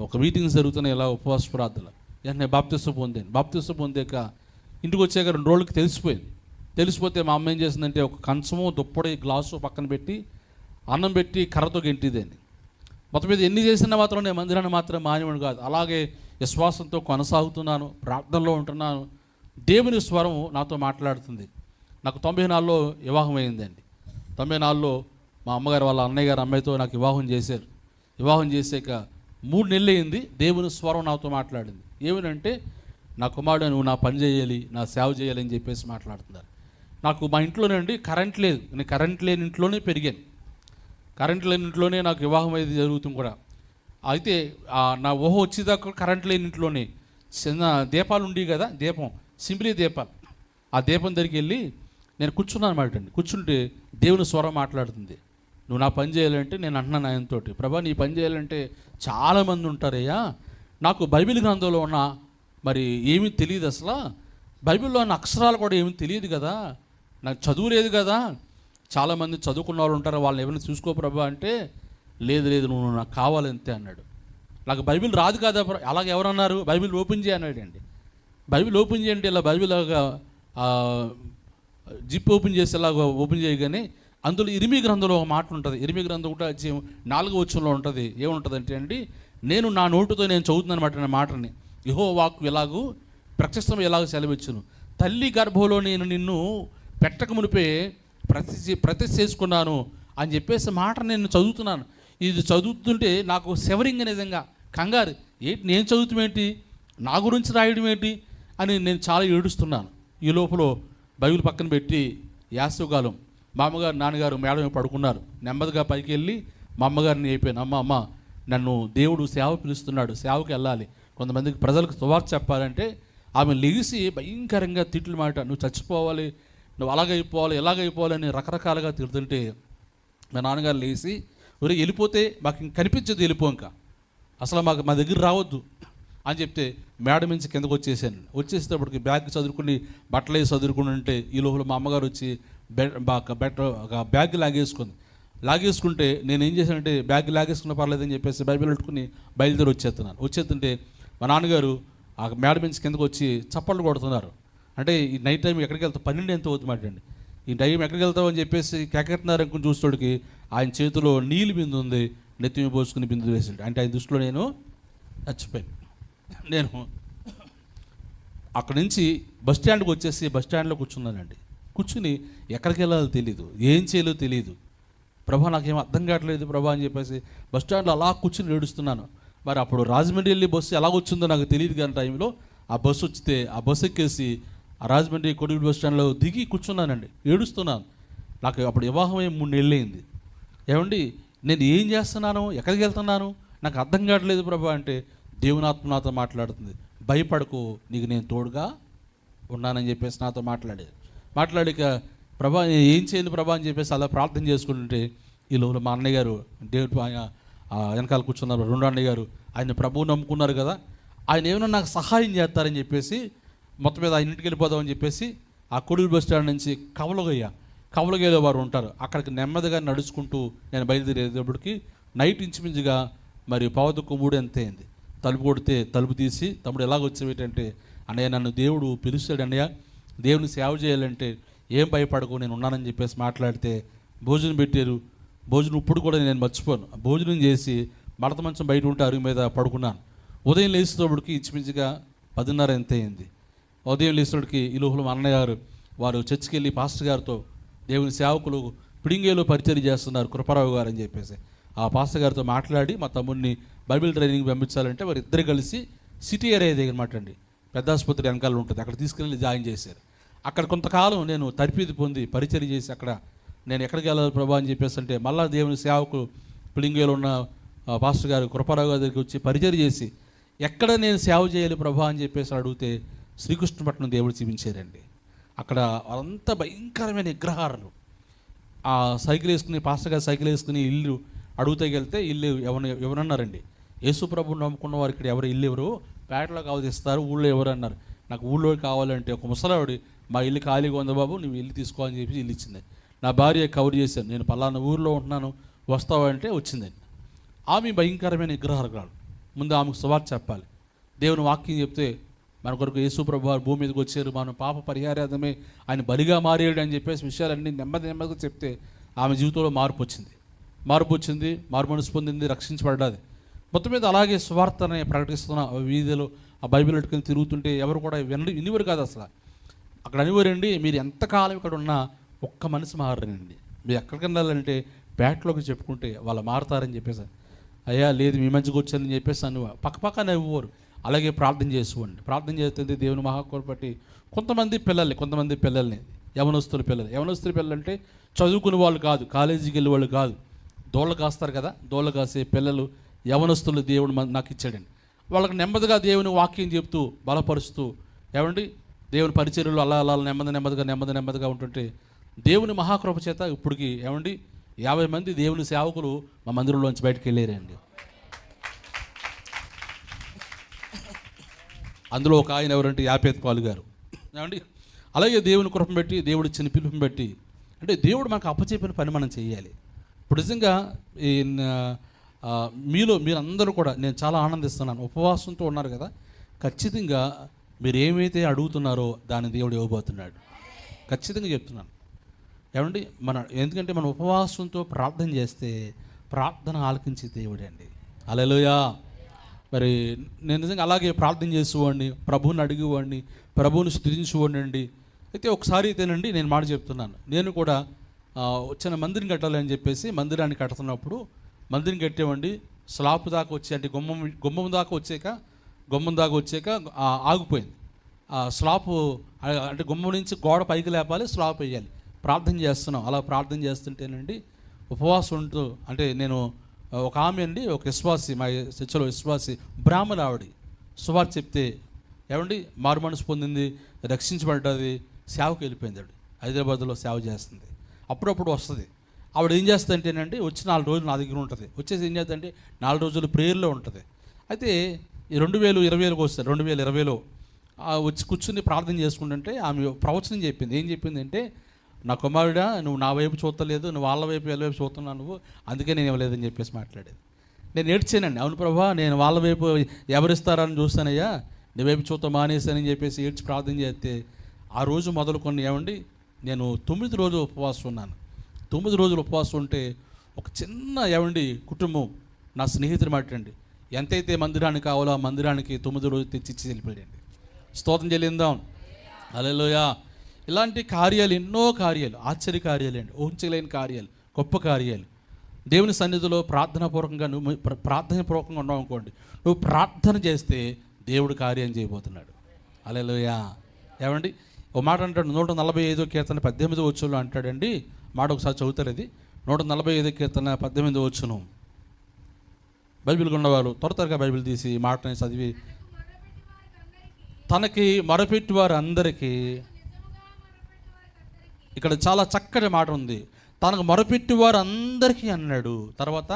ఒక మీటింగ్స్ జరుగుతున్నాయి ఇలా ఉపవాస ప్రార్థనలు. నేను బాప్తిస్మం పొందాను. బాప్తిస్మం పొందాక ఇంటికి వచ్చాక 2 రోజులకి తెలిసిపోతే మా అమ్మ ఏం చేసిందంటే ఒక కంచము దుప్పటి గ్లాసు పక్కన పెట్టి అన్నం పెట్టి కర్రతో గెంటిదేండి. మొత్తం మీద ఎన్ని చేసినా మాత్రం నేను మందిరాన్ని మాత్రం మానేవాడు కాదు. అలాగే విశ్వాసంతో కొనసాగుతున్నాను, ప్రార్థనలో ఉంటున్నాను. దేవుని స్వరం నాతో మాట్లాడుతుంది. నాకు 94లో వివాహం అయిందండి. 94లో మా అమ్మగారు వాళ్ళ అన్నయ్య గారు అమ్మాయితో నాకు వివాహం చేశారు. వివాహం చేశాక 3 నెలలు అయింది. దేవుని స్వరం నాతో మాట్లాడింది. ఏమనంటే, నా కుమారుడు నువ్వు నా పని చేయాలి, నా సేవ చేయాలి అని చెప్పేసి మాట్లాడుతున్నారు. నాకు మా ఇంట్లోనే కరెంట్ లేదు. నేను కరెంట్ లేని ఇంట్లోనే పెరిగాను. కరెంట్ లేని ఇంట్లోనే నాకు వివాహం అయితే జరుగుతుంది కూడా. అయితే నా ఊహ వచ్చేదాకా కరెంట్ లేని ఇంట్లోనే చిన్న దీపాలు ఉండేవి కదా, దీపం సింప్లీ దీపాలు. ఆ దీపం దగ్గరికి వెళ్ళి నేను కూర్చున్నాను అనమాట అండి. కూర్చుంటే దేవుని స్వరం మాట్లాడుతుంది. నువ్వు నా పని చేయాలంటే నేను అంటున్నాను ఆయనతో, ప్రభా నీ పని చేయాలంటే చాలామంది ఉంటారయ్యా, నాకు బైబిల్ గ్రంథంలో ఉన్న మరి ఏమీ తెలియదు, అసలు బైబిల్లో ఉన్న అక్షరాలు కూడా ఏమీ తెలియదు కదా, నాకు చదువు లేదు కదా, చాలామంది చదువుకున్న వాళ్ళు ఉంటారు, వాళ్ళని ఎవరైనా చూసుకో ప్రభా అంటే, లేదు నువ్వు నాకు కావాలంతే అన్నాడు. నాకు బైబిల్ రాదు కదా. అలాగే ఎవరన్నారు, బైబిల్ ఓపెన్ చేయన్నాడు అండి. బైబిల్ ఓపెన్ చేయండి, ఇలా బైబిల్ జిప్ ఓపెన్ చేసేలాగా ఓపెన్ చేయగానే అందులో ఇర్మీ గ్రంథంలో ఒక మాట ఉంటుంది. ఇర్మీ గ్రంథం 4వ వచనంలో ఉంటుంది. ఏముంటుందంటే అండి, నేను నా నోటుతో నేను చదువుతున్నాను అనమాట మాటని. యెహోవా వాక్కు ఎలాగూ ప్రత్యక్షం ఎలాగో సెలవిచ్చును, తల్లి గర్భంలో నేను నిన్ను పెట్టక మునిపే ప్రతిష్ఠ చేసుకున్నాను అని చెప్పేసి మాట నేను చదువుతున్నాను. ఇది చదువుతుంటే నాకు శవరింగ్ అనే విధంగా కంగారు, ఏంటి నేను చదువుతామేంటి, నా గురించి రాయడం ఏంటి అని నేను చాలా ఏడుస్తున్నాను. ఈ లోపల బైబిల్ పక్కన పెట్టి యాసవకాలం మా అమ్మగారు నాన్నగారు మేడం పడుకున్నారు. నెమ్మదిగా పైకి వెళ్ళి మా అమ్మగారిని అయిపోయాను, అమ్మ నన్ను దేవుడు సేవ పిలుస్తున్నాడు, సేవకి వెళ్ళాలి, కొంతమందికి ప్రజలకు సువార్త చెప్పాలంటే ఆమె లెగిసి భయంకరంగా తిట్లు మాట, నువ్వు చచ్చిపోవాలి, నువ్వు అలాగైపోవాలి ఎలాగైపోవాలని రకరకాలుగా తిడుతుంటే మా నాన్నగారు లేచి, ఒరే వెళ్ళిపోతే మాకు ఇంక కనిపించదు, వెళ్ళిపో, ఇంకా అసలు మా దగ్గర రావద్దు అని చెప్తే మేడ నుంచి కిందకు వచ్చేసేటప్పటికి బ్యాగ్ చదువుకుని బట్టలు వేసి చదువుకుని ఉంటే ఈ లోపల మా అమ్మగారు వచ్చి బ్యాగ్ లాగేసుకుంటే నేనేం చేశానంటే బ్యాగ్ లాగేసుకున్న పర్లేదని చెప్పేసి బైబిల్ పెట్టుకుని బయలుదేరి వచ్చేస్తుంటే మా నాన్నగారు ఆ మేడ నుంచి కిందకు వచ్చి చప్పట్లు కొడుతున్నారు. అంటే ఈ నైట్ టైం ఎక్కడికి వెళ్తావు, 12 ఎంత అవుతుంది అండి, ఈ టైం ఎక్కడికి వెళ్తావు అని చెప్పేసి కేకెత్తున్నారు అనుకుని చూసేటోడికి ఆయన చేతిలో నీళ్ళు బిందు ఉంది, నెత్తి మీద పోసుకుని బిందు వేసాడు. అంటే ఆయన దృష్టిలో నేను చచ్చిపోయాను. నేను అక్కడి నుంచి బస్ స్టాండ్కి వచ్చేసి బస్ స్టాండ్లో కూర్చున్నానండి. కూర్చుని ఎక్కడికి వెళ్ళాలో తెలియదు, ఏం చేయాలో తెలియదు. ప్రభా నాకేం అర్థం కావట్లేదు ప్రభా అని చెప్పేసి బస్ స్టాండ్లో అలా కూర్చుని ఏడుస్తున్నాను. మరి అప్పుడు రాజమండ్రి వెళ్ళి బస్సు ఎలా వచ్చిందో నాకు తెలియదు, కానీ టైంలో ఆ బస్సు వచ్చితే ఆ బస్సు ఎక్కేసి ఆ రాజమండ్రి కొడిగూడు బస్ స్టాండ్లో దిగి కూర్చున్నానండి, ఏడుస్తున్నాను. నాకు అప్పుడు వివాహం 3 నెలలు అయింది. ఏమండి నేను ఏం చేస్తున్నాను, ఎక్కడికి వెళ్తున్నాను, నాకు అర్థం కావట్లేదు ప్రభా అంటే దేవునాత్మ నాతో మాట్లాడుతుంది, భయపడకు నీకు నేను తోడుగా ఉన్నానని చెప్పేసి నాతో మాట్లాడిక ప్రభా ఏం చేయండి ప్రభా అని చెప్పేసి అలా ప్రార్థన చేసుకుంటుంటే ఈ లోపల మా అన్నయ్య గారు దేవుడు వెనకాల కూర్చున్నారు, 2 అన్నయ్య గారు, ఆయన ప్రభువు నమ్ముకున్నారు కదా, ఆయన ఏమైనా నాకు సహాయం చేస్తారని చెప్పేసి మొత్తం మీద ఆయన ఇంటికి వెళ్ళిపోదామని చెప్పేసి ఆ కొడూరు బస్ స్టాండ్ నుంచి కవలగయ్యలో వారు ఉంటారు, అక్కడికి నెమ్మదిగా నడుచుకుంటూ నేను బయలుదేరేటప్పటికి నైట్ ఇంచుమించుగా మరి 2:15 ఎంత అయింది. తలుపు కొడితే తలుపు తీసి, తమ్ముడు ఎలాగొచ్చేటంటే, అన్నయ్య నన్ను దేవుడు పిలుస్తాడు అన్నయ్య, దేవుని సేవ చేయాలంటే ఏం భయపడకు నేను ఉన్నానని చెప్పేసి మాట్లాడితే భోజనం పెట్టారు. భోజనం ఇప్పుడు కూడా నేను మర్చిపోను. భోజనం చేసి మడత మంచం బయట ఉంటే అరుగు మీద పడుకున్నాను. ఉదయం లేచేటప్పటికి ఇంచుమించుగా 10:30 ఎంత అయింది. ఉదయం లేచేటప్పటికి ఈ లోపల మా అన్నయ్య గారు వారు చర్చికి వెళ్ళి పాస్టర్ గారితో దేవుని సేవకులు పిడింగేలో పరిచయం చేస్తున్నారు కృపారావు గారు అని చెప్పేసి ఆ పాస్టర్ గారితో మాట్లాడి మా తమ్ముడిని బైబిల్ ట్రైనింగ్ పంపించాలంటే వారు ఇద్దరు కలిసి సిటీ ఏరియా దగ్గర మాట అండి, పెద్ద ఆసుపత్రి వెనకాల ఉంటుంది, అక్కడ తీసుకెళ్ళి జాయిన్ చేశారు. అక్కడ కొంతకాలం నేను తరబిది పొంది పరిచయం చేసి అక్కడ నేను ఎక్కడికి వెళ్ళాలి ప్రభా అని చెప్పేసి అంటే మళ్ళా దేవుని సేవకు పిడింగేలో ఉన్న పాస్టర్ గారు కృపారావు గారి దగ్గరికి వచ్చి పరిచయం చేసి ఎక్కడ నేను సేవ చేయాలి ప్రభా అని చెప్పేసి అడిగితే శ్రీకృష్ణపట్నం దేవుడు చూపించారండి. అక్కడ అంత భయంకరమైన విగ్రహాలు, ఆ సైకిల్ వేసుకుని పాస్టర్ గారు సైకిల్ వేసుకుని ఇల్లు అడుగుతూ ఇల్లు ఎవరన్నారండి, యేసుప్రభుని నమ్ముకున్న వారు ఇక్కడ ఎవరు ఇల్లు ఎవరు పేటలో కావదిస్తారు, ఊళ్ళో ఎవరు అన్నారు. నాకు ఊళ్ళో కావాలంటే ఒక ముసలావిడి మా ఇల్లు ఖాళీగా ఉంది బాబు, నువ్వు ఇల్లు తీసుకోవాలని చెప్పి ఇల్లు ఇచ్చింది. నా భార్య కవర్ చేశాను, నేను పలానా ఊరిలో ఉంటున్నాను వస్తావంటే వచ్చిందండి. ఆమె భయంకరమైన విగ్రహాలు. ముందు ఆమెకు సువార్త చెప్పాలి. దేవుని వాక్యం చెప్తే మన కొరకు యేసుప్రభు వారు భూమి మీదకి వచ్చారు, మన పాప పరిహారార్థమే ఆయన బలిగా మారాడు అని చెప్పేసి విషయాలన్నీ నెమ్మదిగా చెప్తే ఆమె జీవితంలో మార్పు వచ్చింది, మారు మనసు పొందింది, రక్షించబడ్డది. మొత్తం మీద అలాగే సువార్తని ప్రకటిస్తున్న వీధిలో ఆ బైబిల్ పెట్టుకుని తిరుగుతుంటే ఎవరు కూడా వినివారు కాదు. అసలు అక్కడ అనివారండి, మీరు ఎంతకాలం ఇక్కడ ఉన్నా ఒక్క మనిషి మారరండి. మీరు ఎక్కడికి వెళ్ళాలంటే పేటలోకి చెప్పుకుంటే వాళ్ళు మారతారని చెప్పేసి, అయ్యా లేదు మీ మంచిగా వచ్చారని చెప్పేసి పక్కపక్క నవ్వుకోరు. అలాగే ప్రార్థన చేసుకోండి. ప్రార్థన చేస్తుంది దేవుని మహాకృప బట్టి కొంతమంది పిల్లల్ని యవనస్తుల పిల్లలు అంటే చదువుకునే వాళ్ళు కాదు, కాలేజీకి వెళ్ళే వాళ్ళు కాదు, దోళ్ళ కాస్తారు కదా, దోళ్ళ కాసే పిల్లలు యవనస్తులు దేవుడు నాకు ఇచ్చాడండి. వాళ్ళకి నెమ్మదిగా దేవుని వాక్యం చెప్తూ బలపరుస్తూ దేవుని పరిచర్యలు అలా నెమ్మదిగా ఉంటుంటే దేవుని మహాకృప చేత ఇప్పటికి 50 మంది దేవుని సేవకులు మా మందిరంలోంచి బయటకు వెళ్ళారండి. అందులో ఒక ఆయన ఎవరంటే యాపేత్ పాలు గారు. అలాగే దేవుని కృపను బట్టి, దేవుడు ఇచ్చిన పిలుపుని బట్టి, అంటే దేవుడు మనకు అప్పచెప్పిన పని మనం చేయాలి. ఇప్పుడు నిజంగా మీరందరూ కూడా నేను చాలా ఆనందిస్తున్నాను. ఉపవాసంతో ఉన్నారు కదా, ఖచ్చితంగా మీరు ఏమైతే అడుగుతున్నారో దాన్ని దేవుడు ఇవ్వబోతున్నాడు. ఖచ్చితంగా చెప్తున్నాను. ఎందుకంటే మన ఉపవాసంతో ప్రార్థన చేస్తే ప్రార్థన ఆలకించే దేవుడే అండి. హల్లెలూయా. మరి నేను నిజంగా అలాగే ప్రార్థన చేసేవాడిని, ప్రభువుని అడిగేవాడిని, ప్రభువుని స్తుతించేవాడిని అండి. అయితే ఒకసారి అయితేనండి నేను మాట చెప్తున్నాను, నేను కూడా వచ్చిన మందిరం కట్టాలని చెప్పేసి మందిరాన్ని కడుతున్నప్పుడు మందిరం కట్టేవండి. స్లాబ్ దాకా వచ్చి అంటే గుమ్మం దాకా వచ్చాక ఆగిపోయింది. స్లాబ్ అంటే గుమ్మం నుంచి గోడ పైకి లేపాలి, స్లాబ్ వేయాలి. ప్రార్థన చేస్తున్నాం. అలా ప్రార్థన చేస్తుంటేనండి ఉపవాసం ఉంటూ, అంటే నేను ఒక ఆమె అండి, ఒక విశ్వాసి, మా చర్చలో విశ్వాసి బ్రాహ్మణ ఆవిడ సువార్త చెప్తే మారు మనసు పొందింది, రక్షించబడ్డది, సేవకు వెళ్ళిపోయింది. ఆవిడ హైదరాబాద్లో సేవ చేస్తుంది. అప్పుడప్పుడు వస్తుంది. ఆవిడ ఏం చేస్తుంటేనండి వచ్చి 4 రోజులు నా దగ్గర ఉంటుంది. వచ్చేసి ఏం చేస్తుందంటే 4 రోజులు ప్రేయర్లో ఉంటుంది. అయితే 2020 వస్తుంది. 2020లో వచ్చి కూర్చుని ప్రార్థన చేసుకుంటుంటే ఆమె ప్రవచనం చెప్పింది. ఏం చెప్పిందంటే, నా కుమారుడా నువ్వు నా వైపు చూస్తలేదు, నువ్వు వాళ్ళ వైపు వీళ్ళ వైపు చూస్తున్నావు, నువ్వు అందుకే నేను ఇవ్వలేదని చెప్పేసి మాట్లాడేది. నేను ఏడ్చానండి. అవును ప్రభా, నేను వాళ్ళ వైపు ఎవరిస్తారని చూస్తానయ్యా, నీ వైపు చూస్తా మానేశానని చెప్పేసి ఏడ్చి ప్రార్థన చేస్తే ఆ రోజు మొదలుకొని నేను 9 రోజులు ఉపవాసం ఉన్నాను. 9 రోజులు ఉపవాసం ఉంటే ఒక చిన్న కుటుంబం నా స్నేహితుడు మాట్లాడండి, ఎంతైతే మందిరానికి కావాలో ఆ మందిరానికి 9 రోజులు తెచ్చి వెళ్ళిపోయాడండి. స్తోత్రం చెల్లిందాం. హల్లెలూయా. ఇలాంటి కార్యాలు, ఎన్నో కార్యాలు, ఆశ్చర్య కార్యాలు అండి, ఊహించలేని కార్యాలు, గొప్ప కార్యాలు. దేవుని సన్నిధిలో నువ్వు ప్రార్థనాపూర్వకంగా ఉన్నావు అనుకోండి, నువ్వు ప్రార్థన చేస్తే దేవుడు కార్యం చేయబోతున్నాడు. హల్లెలూయా. ఒక మాట అంటాడు, 145వ కీర్తన 18వ వచనంలో అంటాడండి. మాట ఒకసారి చదువుతారు. అది 145వ కీర్తన 18వ వచనం. బైబిల్ ఉన్నవారు త్వరగా బైబిల్ తీసి మాటని చదివి, తనకి మొరపెట్టి వారు అందరికీ, ఇక్కడ చాలా చక్కటి మాట ఉంది, తనకు మొరపెట్టి వారు అందరికీ అన్నాడు. తర్వాత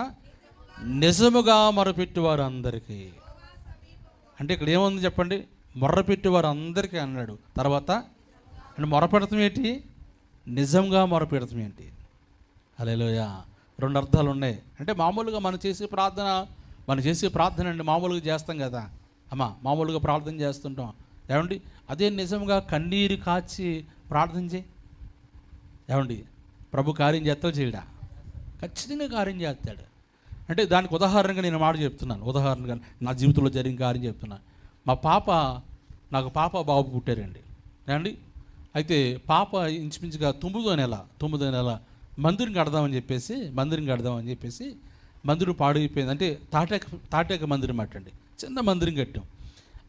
నిజముగా మొరపెట్టి వారు అందరికీ, అంటే ఇక్కడ ఏముంది చెప్పండి, మొర్రపెట్టి వారు అందరికీ అన్నాడు. తర్వాత అంటే మొరపెడతాం ఏంటి, నిజంగా మొరపెడతాం ఏంటి. హల్లెలూయా. 2 అర్థాలు ఉన్నాయి. అంటే మామూలుగా మనం చేసే ప్రార్థన అండి, మామూలుగా చేస్తాం కదా అమ్మా, మామూలుగా ప్రార్థన చేస్తుంటాం. అదే నిజంగా కన్నీరు కాచి ప్రార్థన చేయి. ప్రభు కార్యం చేస్తాడు చేయడా? ఖచ్చితంగా కార్యం చేస్తాడు. అంటే దానికి ఉదాహరణగా నేను మాట చెప్తున్నాను. ఉదాహరణగా నా జీవితంలో జరిగిన కార్యం చెప్తున్నాను. నాకు పాప బాబు పుట్టారండి. అయితే పాప ఇంచుమించుగా 9వ నెల మందిరం కడదామని చెప్పేసి మందిరం పాడైపోయింది. అంటే తాటాక మందిరం అట్టండి, చిన్న మందిరం కట్టాం.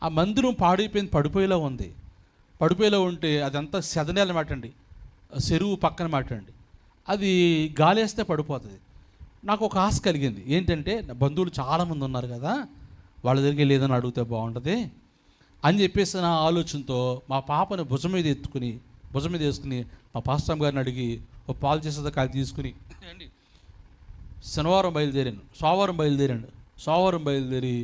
ఆ మందిరం పాడైపోయింది, పడిపోయేలా ఉంటే అదంతా సెదనేల మాటండి, చెరువు పక్కన మాటండి, అది గాలేస్తే పడిపోతుంది. నాకు ఒక ఆశ కలిగింది. ఏంటంటే నా బంధువులు చాలామంది ఉన్నారు కదా, వాళ్ళ దగ్గరికి లేదని అడిగితే బాగుంటుంది అని చెప్పేసి నా ఆలోచనతో మా పాపని భుజం మీద వేసుకుని మా పాస్టర్ గారిని అడిగి ఒక పాలు చేసేది కాదు తీసుకుని శనివారం బయలుదేరాను, సోమవారం బయలుదేరి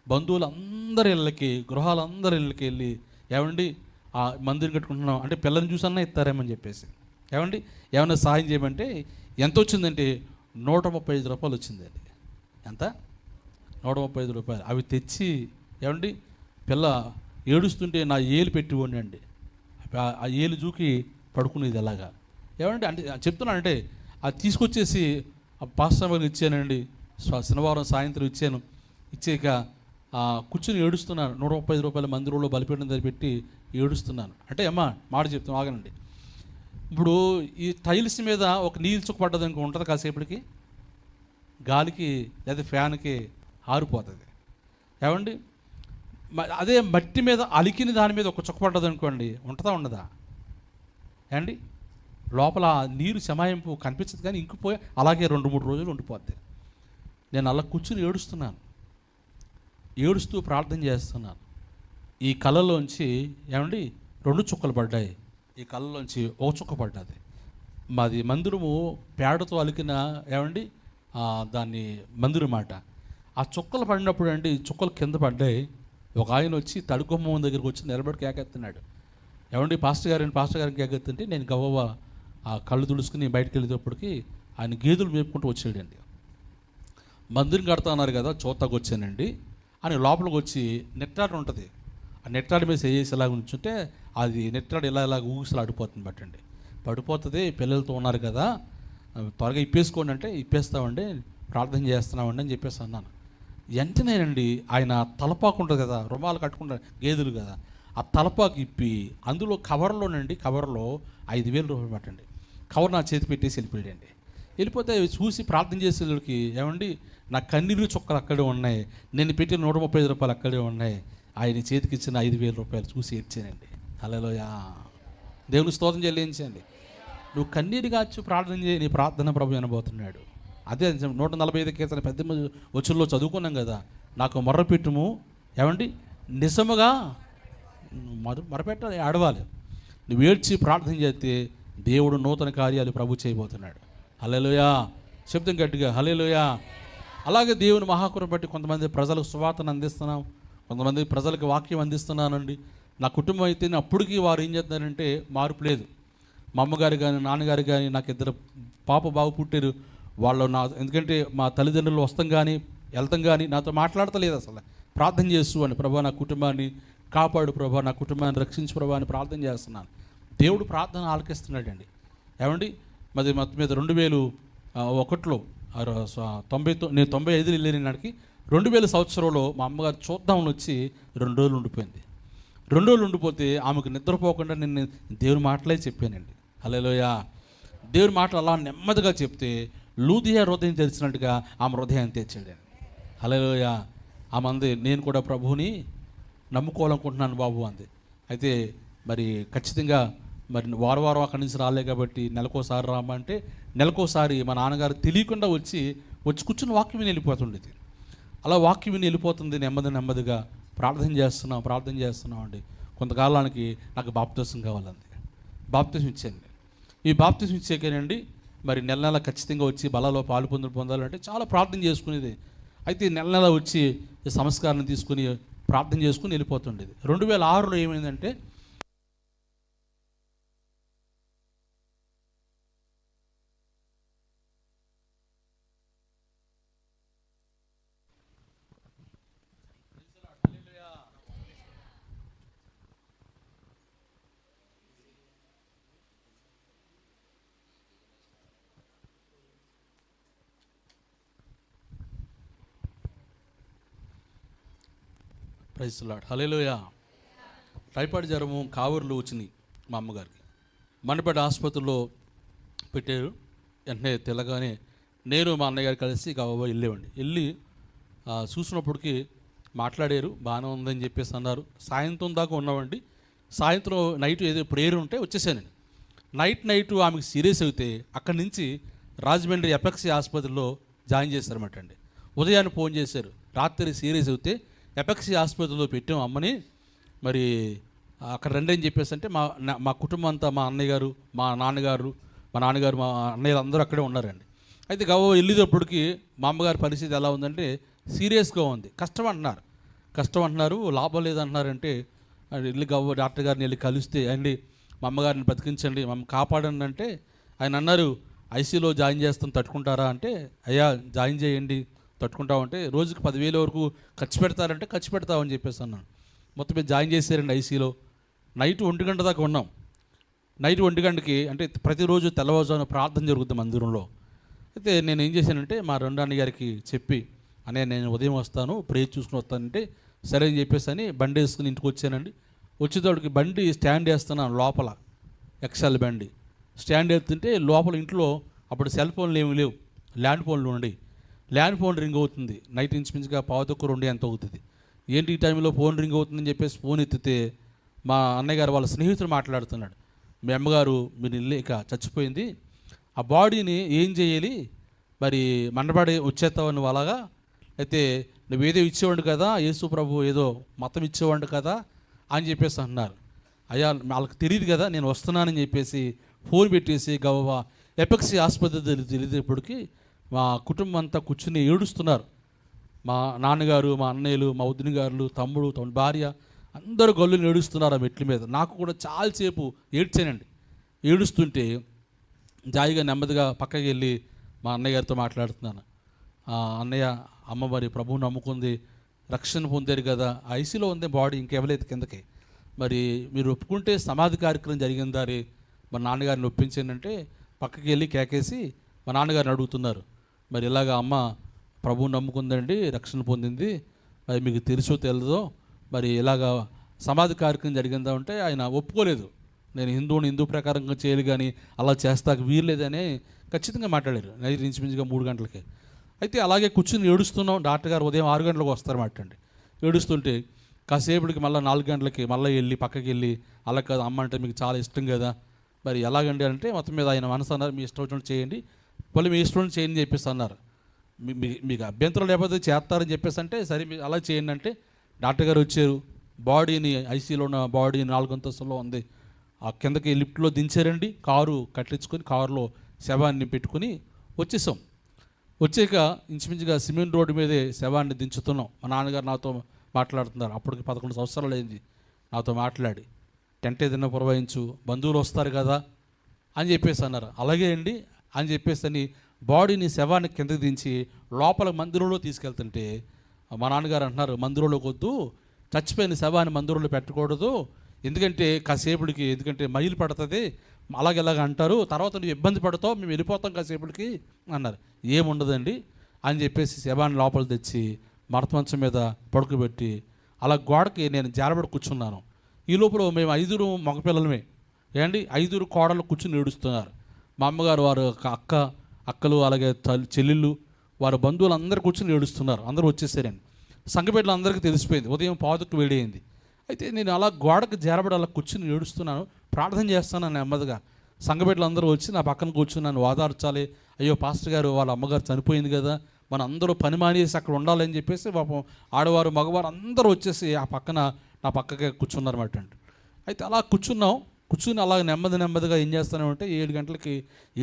బంధువులందరి ఇళ్ళకి, గృహాలందరి ఇళ్ళకి వెళ్ళి, ఏమండి ఆ మందిరం కట్టుకుంటున్నాం అంటే పిల్లల్ని చూసన్నా ఇస్తారేమని చెప్పేసి, ఏమండి ఏమన్నా సహాయం చేయమంటే ఎంత వచ్చిందంటే 135 రూపాయలు వచ్చిందండి. ఎంత? 135 రూపాయలు. అవి తెచ్చి ఏమండి పిల్ల ఏడుస్తుంటే నా ఏలు పెట్టి ఉండండి, ఆ ఏలు జూకి పడుకునేది ఎలాగా, ఏమంటే అంటే చెప్తున్నానంటే అది తీసుకొచ్చేసి ఆ పాస్టర్ గారికి ఇచ్చానండి. శనివారం సాయంత్రం ఇచ్చాక కూర్చొని ఏడుస్తున్నాను. 135 రూపాయల మందిరంలో బలిపీఠం దగ్గర పెట్టి ఏడుస్తున్నాను. అంటే అమ్మా మాట చెప్తాను ఆగనండి. ఇప్పుడు ఈ టైల్స్ మీద ఒక నీళ్ళు చుక్క పడ్డది ఇంకో ఉంటుంది, కాసేపటికి గాలికి లేదా ఫ్యాన్కి ఆరిపోతుంది, ఏమండి. అదే మట్టి మీద అలికిన దాని మీద ఒక చుక్క పడ్డది అనుకోండి, ఉంటుందా ఉండదా ఏమండి? లోపల నీరు శమాయింపు కనిపించదు కానీ ఇంకిపోయి అలాగే 2-3 రోజులు ఉండిపోద్ది. నేను అలా కూర్చుని ఏడుస్తూ ప్రార్థన చేస్తున్నాను. ఈ కళ్ళలోంచి ఏమండి 2 చుక్కలు పడ్డాయి. ఈ కళ్ళలోంచి ఒక చుక్క పడ్డది. మాది మందిరము పేడతో అలికిన ఏమండి దాన్ని మందిరం మాట. ఆ చుక్కలు పడినప్పుడు అండి చుక్కలు కింద పడ్డాయి. ఒక ఆయన వచ్చి తడుకొమ్మ దగ్గరికి వచ్చి నిలబడి కేకెత్తున్నాడు. ఏమండి పాస్టర్ గారిని కేకెత్తుంటే నేను గవ్వ ఆ కళ్ళు తుడుచుకుని బయటకు వెళ్ళేటప్పటికి ఆయన గేదెలు మేపుకుంటూ వచ్చాడండి. మందిరం కడతా అన్నారు కదా, చూస్తాకు వచ్చానండి అని లోపలికి వచ్చి నెట్టాడు ఉంటుంది, ఆ నెట్టాడి మీద చేసేలాగా ఉంచుంటే అది నెట్టాడు ఇలాగ ఊగిసలాడిపోతుంది బట్టండి, పడిపోతుంది. పిల్లలతో ఉన్నారు కదా త్వరగా ఇప్పేసుకోండి అంటే ఇప్పేస్తామండి, ప్రార్థన చేస్తున్నామండి అని చెప్పేసి అన్నాను. వెంటనేనండి ఆయన తలపాకు ఉంటుంది కదా, రుమాలు కట్టుకుంటారు గేదెలు కదా, ఆ తలపాకు ఇప్పి అందులో కవర్లో 5,000 రూపాయలు పట్టండి. కవర్ నా చేతి పెట్టేసి వెళ్ళిపోయాడండి. వెళ్ళిపోతే చూసి ప్రార్థన చేసేవాళ్ళకి, ఏమండి నా కన్నీరు చుక్కలు అక్కడే ఉన్నాయి, నేను పెట్టిన 135 రూపాయలు అక్కడే ఉన్నాయి, ఆయన చేతికి ఇచ్చిన 5,000 రూపాయలు చూసి ఇచ్చానండి. హల్లెలూయా, దేవుని స్తోత్రం చెల్లించండి. నువ్వు కన్నీరు కాచి ప్రార్థన చేయి, నీ ప్రార్థన ప్రభు వినబోతున్నాడు. అదే 145 కీర్తన 18 వచనంలో చదువుకున్నాం కదా, నాకు మొర్రపెట్టుము, ఏమండి నిజముగా మొరపెట్టాలి, ఆడవాలి. నువ్వు ఏడ్చి ప్రార్థన చేస్తే దేవుడు నూతన కార్యాలు ప్రభు చేయబోతున్నాడు. హల్లెలూయా, శబ్దం గట్టిగా హల్లెలూయా. అలాగే దేవుని మహాకృప బట్టి కొంతమంది ప్రజలకు సువార్తను అందిస్తున్నాం, కొంతమంది ప్రజలకు వాక్యం అందిస్తున్నానండి. నా కుటుంబం అయితే అప్పటికి వారు ఏం చేస్తున్నారంటే మార్పు లేదు. మా అమ్మగారు కానీ నాన్నగారు కానీ నాకు 2 పాప బాబు పుట్టారు. వాళ్ళు ఎందుకంటే మా తల్లిదండ్రులు వస్తాం కానీ వెళ్తాం కానీ నాతో మాట్లాడతలేదు అసలు. ప్రార్థన చేస్తూ అని, ప్రభా నా కుటుంబాన్ని కాపాడు, ప్రభా నా కుటుంబాన్ని రక్షించు ప్రభా అని ప్రార్థన చేస్తున్నాను. దేవుడు ప్రార్థన ఆలకిస్తున్నాడండి. ఏమండి మరి మొత్తం మీద 2001లో నేను 95 వెళ్ళిన నాటికి 2000 సంవత్సరంలో మా అమ్మగారు చూద్దామని వచ్చి 2 రోజులు ఉండిపోయింది. 2 రోజులు ఉండిపోతే ఆమెకు నిద్రపోకుండా నేను దేవుని మాటలే చెప్పానండి. హల్లెలూయా, దేవుని మాటలు అలా నెమ్మదిగా చెప్తే లూదియా హృదయం తెరిచినట్టుగా ఆమె హృదయాన్ని తెచ్చాడు. హల్లెలూయా. ఆమె అంది, నేను కూడా ప్రభువుని నమ్ముకోవాలనుకుంటున్నాను బాబు అంది. అయితే మరి ఖచ్చితంగా మరి వారం అక్కడి నుంచి రాలే కాబట్టి నెలకోసారి రామంటే నెలకోసారి మా నాన్నగారు తెలియకుండా వచ్చి కూర్చుని వాక్యం విని వెళ్ళిపోతుండేది. అలా వాక్యం విని వెళ్ళిపోతుంది. నెమ్మదిగా ప్రార్థన చేస్తున్నాం అండి. కొంతకాలానికి నాకు బాప్తిసం కావాలంది. బాప్తిసం ఇచ్చాను. ఈ బాప్తిసం ఇచ్చాకేనండి మరి నెల ఖచ్చితంగా వచ్చి బలలో పాలు పొందాలంటే చాలా ప్రార్థన చేసుకునేది. అయితే నెల వచ్చి ఈ సంస్కారాన్ని తీసుకుని ప్రార్థన చేసుకుని వెళ్ళిపోతుండేది. 2006లో ఏమైందంటే ప్రైజ్ లార్డ్ హల్లెలూయా. టైఫాయిడ్ జ్వరము కావూరులో వచ్చినాయి మా అమ్మగారికి. మండపేట ఆసుపత్రిలో పెట్టారు. వెంటనే తెల్లగానే నేను మా అన్నయ్య కలిసి గబగబా వెళ్ళి చూసినప్పటికీ మాట్లాడారు, బాగానే ఉందని చెప్పేసి అన్నారు. సాయంత్రం దాకా ఉన్నామండి. సాయంత్రం నైట్ ఏదో ప్రేయర్ ఉంటే వచ్చేసాను. నైట్ ఆమెకు సీరియస్ అయితే అక్కడి నుంచి రాజమండ్రి ఎపెక్సీ ఆసుపత్రిలో జాయిన్ చేశారన్నమాట అండి. ఉదయాన్నే ఫోన్ చేశారు, రాత్రి సీరియస్ అయితే ఎపెక్సీ ఆసుపత్రిలో పెట్టాం అమ్మని, మరి అక్కడ రండి అని చెప్పేసి అంటే మా కుటుంబం అంతా మా అన్నయ్య గారు, మా నాన్నగారు, మా అన్నయ్యలు అందరూ అక్కడే ఉన్నారండి. అయితే గవ్వ వెళ్ళేటప్పటికి మా అమ్మగారి పరిస్థితి ఎలా ఉందంటే సీరియస్గా ఉంది. కష్టం అంటున్నారు, లాభం లేదంటున్నారంటే వెళ్ళి గవ్వ డాక్టర్ గారిని వెళ్ళి కలిస్తే, అండి మా అమ్మగారిని బతికించండి, మమ్మల్ని కాపాడండి అంటే ఆయన అన్నారు, ఐసీలో జాయిన్ చేస్తాం తట్టుకుంటారా అంటే, అయ్యా జాయిన్ చేయండి తట్టుకుంటామంటే, రోజుకి 10,000 వరకు ఖర్చు పెడతారంటే ఖర్చు పెడతామని చెప్పేసి అన్నాను. మొత్తం మీద జాయిన్ చేశారండి ఐసీలో. నైట్ 1 గంట దాకా ఉన్నాం. నైట్ 1 గంటకి అంటే ప్రతిరోజు తెల్లవారుజామున ప్రార్థన జరుగుతుంది మందిరంలో. అయితే నేను ఏం చేశానంటే మా రెండో అన్నగారికి చెప్పి, అనే నేను ఉదయం వస్తాను ప్రేయర్ చూసుకుని వస్తానంటే సరే అని చెప్పేసి అని బండి వేసుకుని ఇంటికి వచ్చానండి. వచ్చేటోడికి బండి స్టాండ్ వేస్తున్నాను లోపల, ఎక్సెల్ బండి స్టాండ్ వేస్తుంటే లోపల ఇంట్లో అప్పుడు సెల్ ఫోన్లు ఏమి లేవు, ల్యాండ్ ఫోన్లు ఉండి, ల్యాండ్ ఫోన్ రింగ్ అవుతుంది. నైట్ ఇంచుమించుగా 1:15 ఎంత అవుతుంది. ఏంటి ఈ టైంలో ఫోన్ రింగ్ అవుతుందని చెప్పేసి ఫోన్ ఎత్తితే మా అన్నయ్య గారు వాళ్ళ స్నేహితుడు మాట్లాడుతున్నాడు, మీ అమ్మగారు మీరు ఇక చచ్చిపోయింది, ఆ బాడీని ఏం చేయాలి, మరి మండబాడి వచ్చేస్తావు నువ్వు అలాగా, అయితే నువ్వేదో ఇచ్చేవాడు కదా, యేసు ప్రభు ఏదో మతం ఇచ్చేవాడు కదా అని చెప్పేసి అంటున్నారు. అయ్యా వాళ్ళకి తెలియదు కదా నేను వస్తున్నానని చెప్పేసి ఫోన్ పెట్టేసి గవ్వ ఎపెక్సీ ఆసుపత్రి తెలియదేపటికి మా కుటుంబం అంతా కూర్చుని ఏడుస్తున్నారు. మా నాన్నగారు, మా అన్నయ్యలు, మా వదిన గారులు, తమ్ముడు, భార్య అందరూ గల్లుని ఏడుస్తున్నారు ఆ మెట్ల మీద. నాకు కూడా చాలాసేపు ఏడ్చానండి. ఏడుస్తుంటే జాయిగా నెమ్మదిగా పక్కకి వెళ్ళి మా అన్నయ్య గారితో మాట్లాడుతున్నాను. అన్నయ్య, అమ్మ మరి ప్రభువు నమ్ముకుంది, రక్షణ పొందారు కదా, ఐసీలో ఉంది బాడీ, ఇంకెవలేదు కిందకి, మరి మీరు ఒప్పుకుంటే సమాధి కార్యక్రమం జరిగిందారి మా నాన్నగారిని ఒప్పించానంటే పక్కకి వెళ్ళి కేకేసి మా నాన్నగారిని అడుగుతున్నారు, మరి ఇలాగ అమ్మ ప్రభువు నమ్ముకుందండి, రక్షణ పొందింది, మరి మీకు తెలుసో తెలియదో, మరి ఇలాగ సమాధి కార్యక్రమం జరిగిందా అంటే ఆయన ఒప్పుకోలేదు. నేను హిందూ ప్రకారంగా చేయాలి కానీ అలా చేస్తాక వీల్లేదని ఖచ్చితంగా మాట్లాడారు. నైట్ ఇంచుమించుగా 3 గంటలకి. అయితే అలాగే కూర్చుని ఏడుస్తున్నాం. డాక్టర్ గారు ఉదయం 6 గంటలకు వస్తారన్నమాట అండి. ఏడుస్తుంటే కాసేపటికి మళ్ళీ 4 గంటలకి మళ్ళీ వెళ్ళి పక్కకి వెళ్ళి, అలా కాదు అమ్మ అంటే మీకు చాలా ఇష్టం కదా, మరి ఎలాగండి అంటే మొత్తం మీద ఆయన మనసు అన్నారు, మీ ఇష్టం వచ్చినట్టు చేయండి, మళ్ళీ మీ ఇష్టం చేయండి చెప్పేసి అన్నారు. మీకు అభ్యంతరం లేకపోతే చేస్తారని చెప్పేసి అంటే సరే మీరు అలా చేయండి అంటే డాక్టర్ గారు వచ్చారు. బాడీని ఐసీలో ఉన్న బాడీ 4 అంతస్తులో ఉంది, ఆ కిందకి లిఫ్ట్లో దించారండి. కారు కట్టించుకొని కారులో శవాన్ని పెట్టుకుని వచ్చేసాం. వచ్చాక ఇంచుమించుగా సిమెంట్ రోడ్డు మీదే శవాన్ని దించుతున్నాం. మా నాన్నగారు నాతో మాట్లాడుతున్నారు. అప్పటికి 11 సంవత్సరాలు అయింది నాతో మాట్లాడి, టెంట్ ఏదైనా పురవాయించు, బంధువులు వస్తారు కదా అని చెప్పేసి అన్నారు. అలాగే అండి అని చెప్పేసి అని బాడీని శవాన్ని కిందకి దించి లోపల మందిరంలో తీసుకెళ్తుంటే మా నాన్నగారు అంటున్నారు, మందిరంలోకి వద్దు, చచ్చిపోయిన శవాన్ని మందిరంలో పెట్టకూడదు, ఎందుకంటే కాసేపుడికి, ఎందుకంటే మైలు పడుతుంది, అలాగెలాగ అంటారు, తర్వాత నువ్వు ఇబ్బంది పడతావు, మేము వెళ్ళిపోతాం కాసేపుడికి అన్నారు. ఏముండదండి అని చెప్పేసి శవాన్ని లోపల తెచ్చి మరతమంచం మీద పడుకోబెట్టి అలా గోడకి నేను జారబడి కూర్చున్నాను. ఈ లోపల మేము 5 మగపిల్లలమే ఏండి, 5 కోడలు కూర్చుని ఏడుస్తున్నారు. మా అమ్మగారు, వారు అక్కలు, అలాగే చెల్లెళ్ళు, వారి బంధువులు అందరూ కూర్చుని ఏడుస్తున్నారు. అందరూ వచ్చేసారండి. సంఘబిడ్డలు అందరికీ తెలిసిపోయింది, ఉదయం 5కి వేడైంది. అయితే నేను అలా గోడకు జారబడి అలా కూర్చుని ఏడుస్తున్నాను, ప్రార్థన చేస్తున్నాను నెమ్మదిగా. సంఘబిడ్డలు అందరూ వచ్చి నా పక్కన కూర్చుని నన్ను ఓదార్చాలి, అయ్యో పాస్టర్ గారు వాళ్ళ అమ్మగారు చనిపోయింది కదా, మన అందరూ పని మానేసి అక్కడ ఉండాలని చెప్పేసి పాపం ఆడవారు మగవారు అందరూ వచ్చేసి ఆ పక్కన నా పక్కకే కూర్చున్నారన్నమాట అండి. అయితే అలా కూర్చుని అలా నెమ్మదిగా ఏం చేస్తానంటే 7 గంటలకి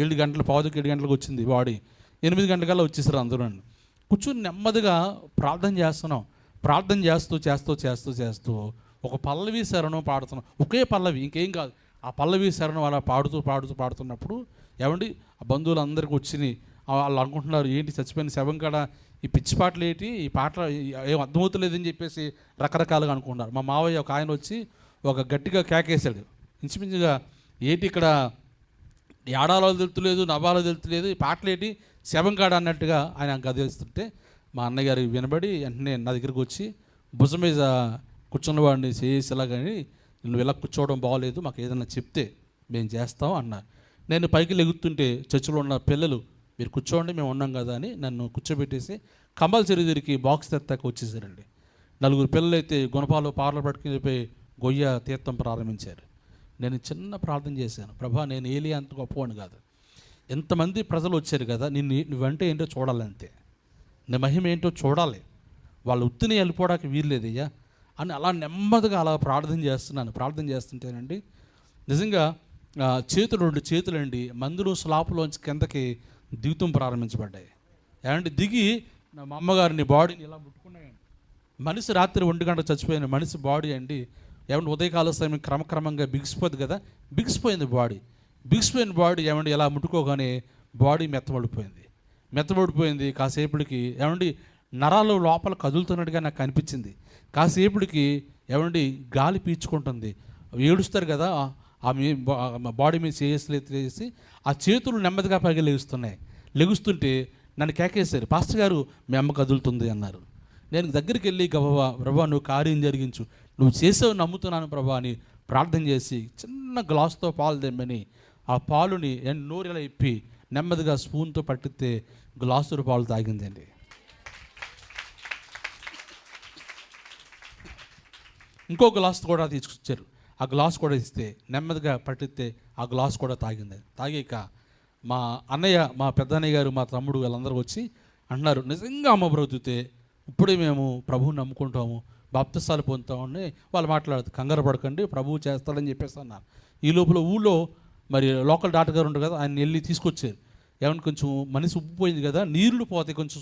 7 గంటలు 7 గంటలకు వచ్చింది బాడీ. 8 గంటలకల్లా వచ్చేసారు అందరూ. కూర్చుని నెమ్మదిగా ప్రార్థన చేస్తున్నాం. ప్రార్థన చేస్తూ ఒక పల్లవి శరణం పాడుతున్నాం. ఒకే పల్లవి, ఇంకేం కాదు. ఆ పల్లవి శరణం అలా పాడుతున్నప్పుడు ఏమండి ఆ బంధువులు అందరికీ వచ్చి వాళ్ళు అనుకుంటున్నారు, ఏంటి చచ్చిపోయిన శవం కాడ ఈ పిచ్చి పాటలు ఏంటి, ఈ పాటలు ఏం అర్థమవుతలేదని చెప్పేసి రకరకాలుగా అనుకుంటున్నారు. మా మావయ్య ఒక ఆయన వచ్చి ఒక గట్టిగా కేకేశాడు. ఇంచుమించుగా ఏంటి ఇక్కడ ఏడాలో తెలుతులేదు, నవాలో తెలుతులేదు, ఈ పాటలు ఏంటి శవం కాడ అన్నట్టుగా ఆయన గదిస్తుంటే మా అన్నగారు వినబడి వెంటనే నా దగ్గరికి వచ్చి భుజం మీద కూర్చున్నవాడిని చేసేలా, కానీ నువ్వు ఇలా కూర్చోవడం బాగోలేదు, మాకు ఏదైనా చెప్తే మేము చేస్తాం అన్నారు. నేను పైకి లెగుతుంటే చర్చిలో ఉన్న పిల్లలు, మీరు కూర్చోండి మేము ఉన్నాం కదా అని నన్ను కూర్చోబెట్టేసి కంబల్ చెరువుకి బాక్స్ తెత్తాక వచ్చేసారండి. 4 పిల్లలు అయితే గుణపాలు పార్లు పట్టుకుని పోయి గొయ్య తీర్థం ప్రారంభించారు. నేను చిన్న ప్రార్థన చేశాను, ప్రభా నేను ఏలియా అంత గొప్పవాడిని కాదు, ఎంతమంది ప్రజలు వచ్చారు కదా, నువ్వంటే ఏంటో చూడాలంతే, నీ మహిమ ఏంటో చూడాలి, వాళ్ళు ఉత్తిని వెళ్ళిపోవడానికి వీల్లేదయ్యా అని అలా నెమ్మదిగా అలా ప్రార్థన చేస్తుంటేనండి నిజంగా 2 చేతులండి మందులు స్లాపులోంచి కిందకి దిగుతం ప్రారంభించబడ్డాయి. ఏమంటే దిగి మా అమ్మగారిని బాడీని ఇలా ముట్టుకున్నాయండి. మనిషి రాత్రి 1 గంట చచ్చిపోయిన మనిషి బాడీ అండి ఏమంటే ఉదయకాల సమయం క్రమక్రమంగా బిగిసిపోద్ది కదా, బిగిసిపోయింది బాడీ. బిగిసిపోయిన బాడీ ఏమంటే ఇలా ముట్టుకోగానే బాడీ మెత్తబడిపోయింది. కాసేపటికి ఏమండి నరాలు లోపల కదులుతున్నట్టుగా నాకు అనిపించింది. కాసేపటికి ఏమండి గాలి పీల్చుకుంటుంది. ఏడుస్తారు కదా, ఆమె బాడీ మీద చేసి ఆ చేతులు నెమ్మదిగా పైకి లెగుస్తుంటే నన్ను కేకేశారు, పాస్టర్ గారు మీ అమ్మ కదులుతుంది అన్నారు. నేను దగ్గరికి వెళ్ళి గబా ప్రభా నువ్వు కార్యం జరిగించు, నువ్వు చేసావు నమ్ముతున్నాను ప్రభా అని ప్రార్థన చేసి చిన్న గ్లాస్తో పాలు తెమ్మని ఆ పాలుని నోరెలా ఇప్పి నెమ్మదిగా స్పూన్తో పట్టితే గ్లాసుడు పాలు తాగిందండి. ఇంకో గ్లాస్ కూడా తీసుకొచ్చారు, ఆ గ్లాస్ కూడా ఇస్తే నెమ్మదిగా పట్టిస్తే ఆ గ్లాస్ కూడా తాగింది. తాగాక మా అన్నయ్య, మా పెద్దన్నయ్య గారు, మా తమ్ముడు వీళ్ళందరూ వచ్చి అంటున్నారు, నిజంగా అమ్మ బ్రతుకుతే ఇప్పుడే మేము ప్రభువుని నమ్ముకుంటాము, బాప్తిసాలు పొందుతామని వాళ్ళు మాట్లాడుతారు. కంగారు పడకండి, ప్రభువు చేస్తాడని చెప్పేసి అన్నారు. ఈ లోపల ఊళ్ళో మరి లోకల్ డాక్టర్ గారు ఉంటారు కదా, ఆయన వెళ్ళి తీసుకొచ్చారు. ఏమన్నా కొంచెం మనిషి ఉబ్బిపోయింది కదా, నీళ్లు పోతే కొంచెం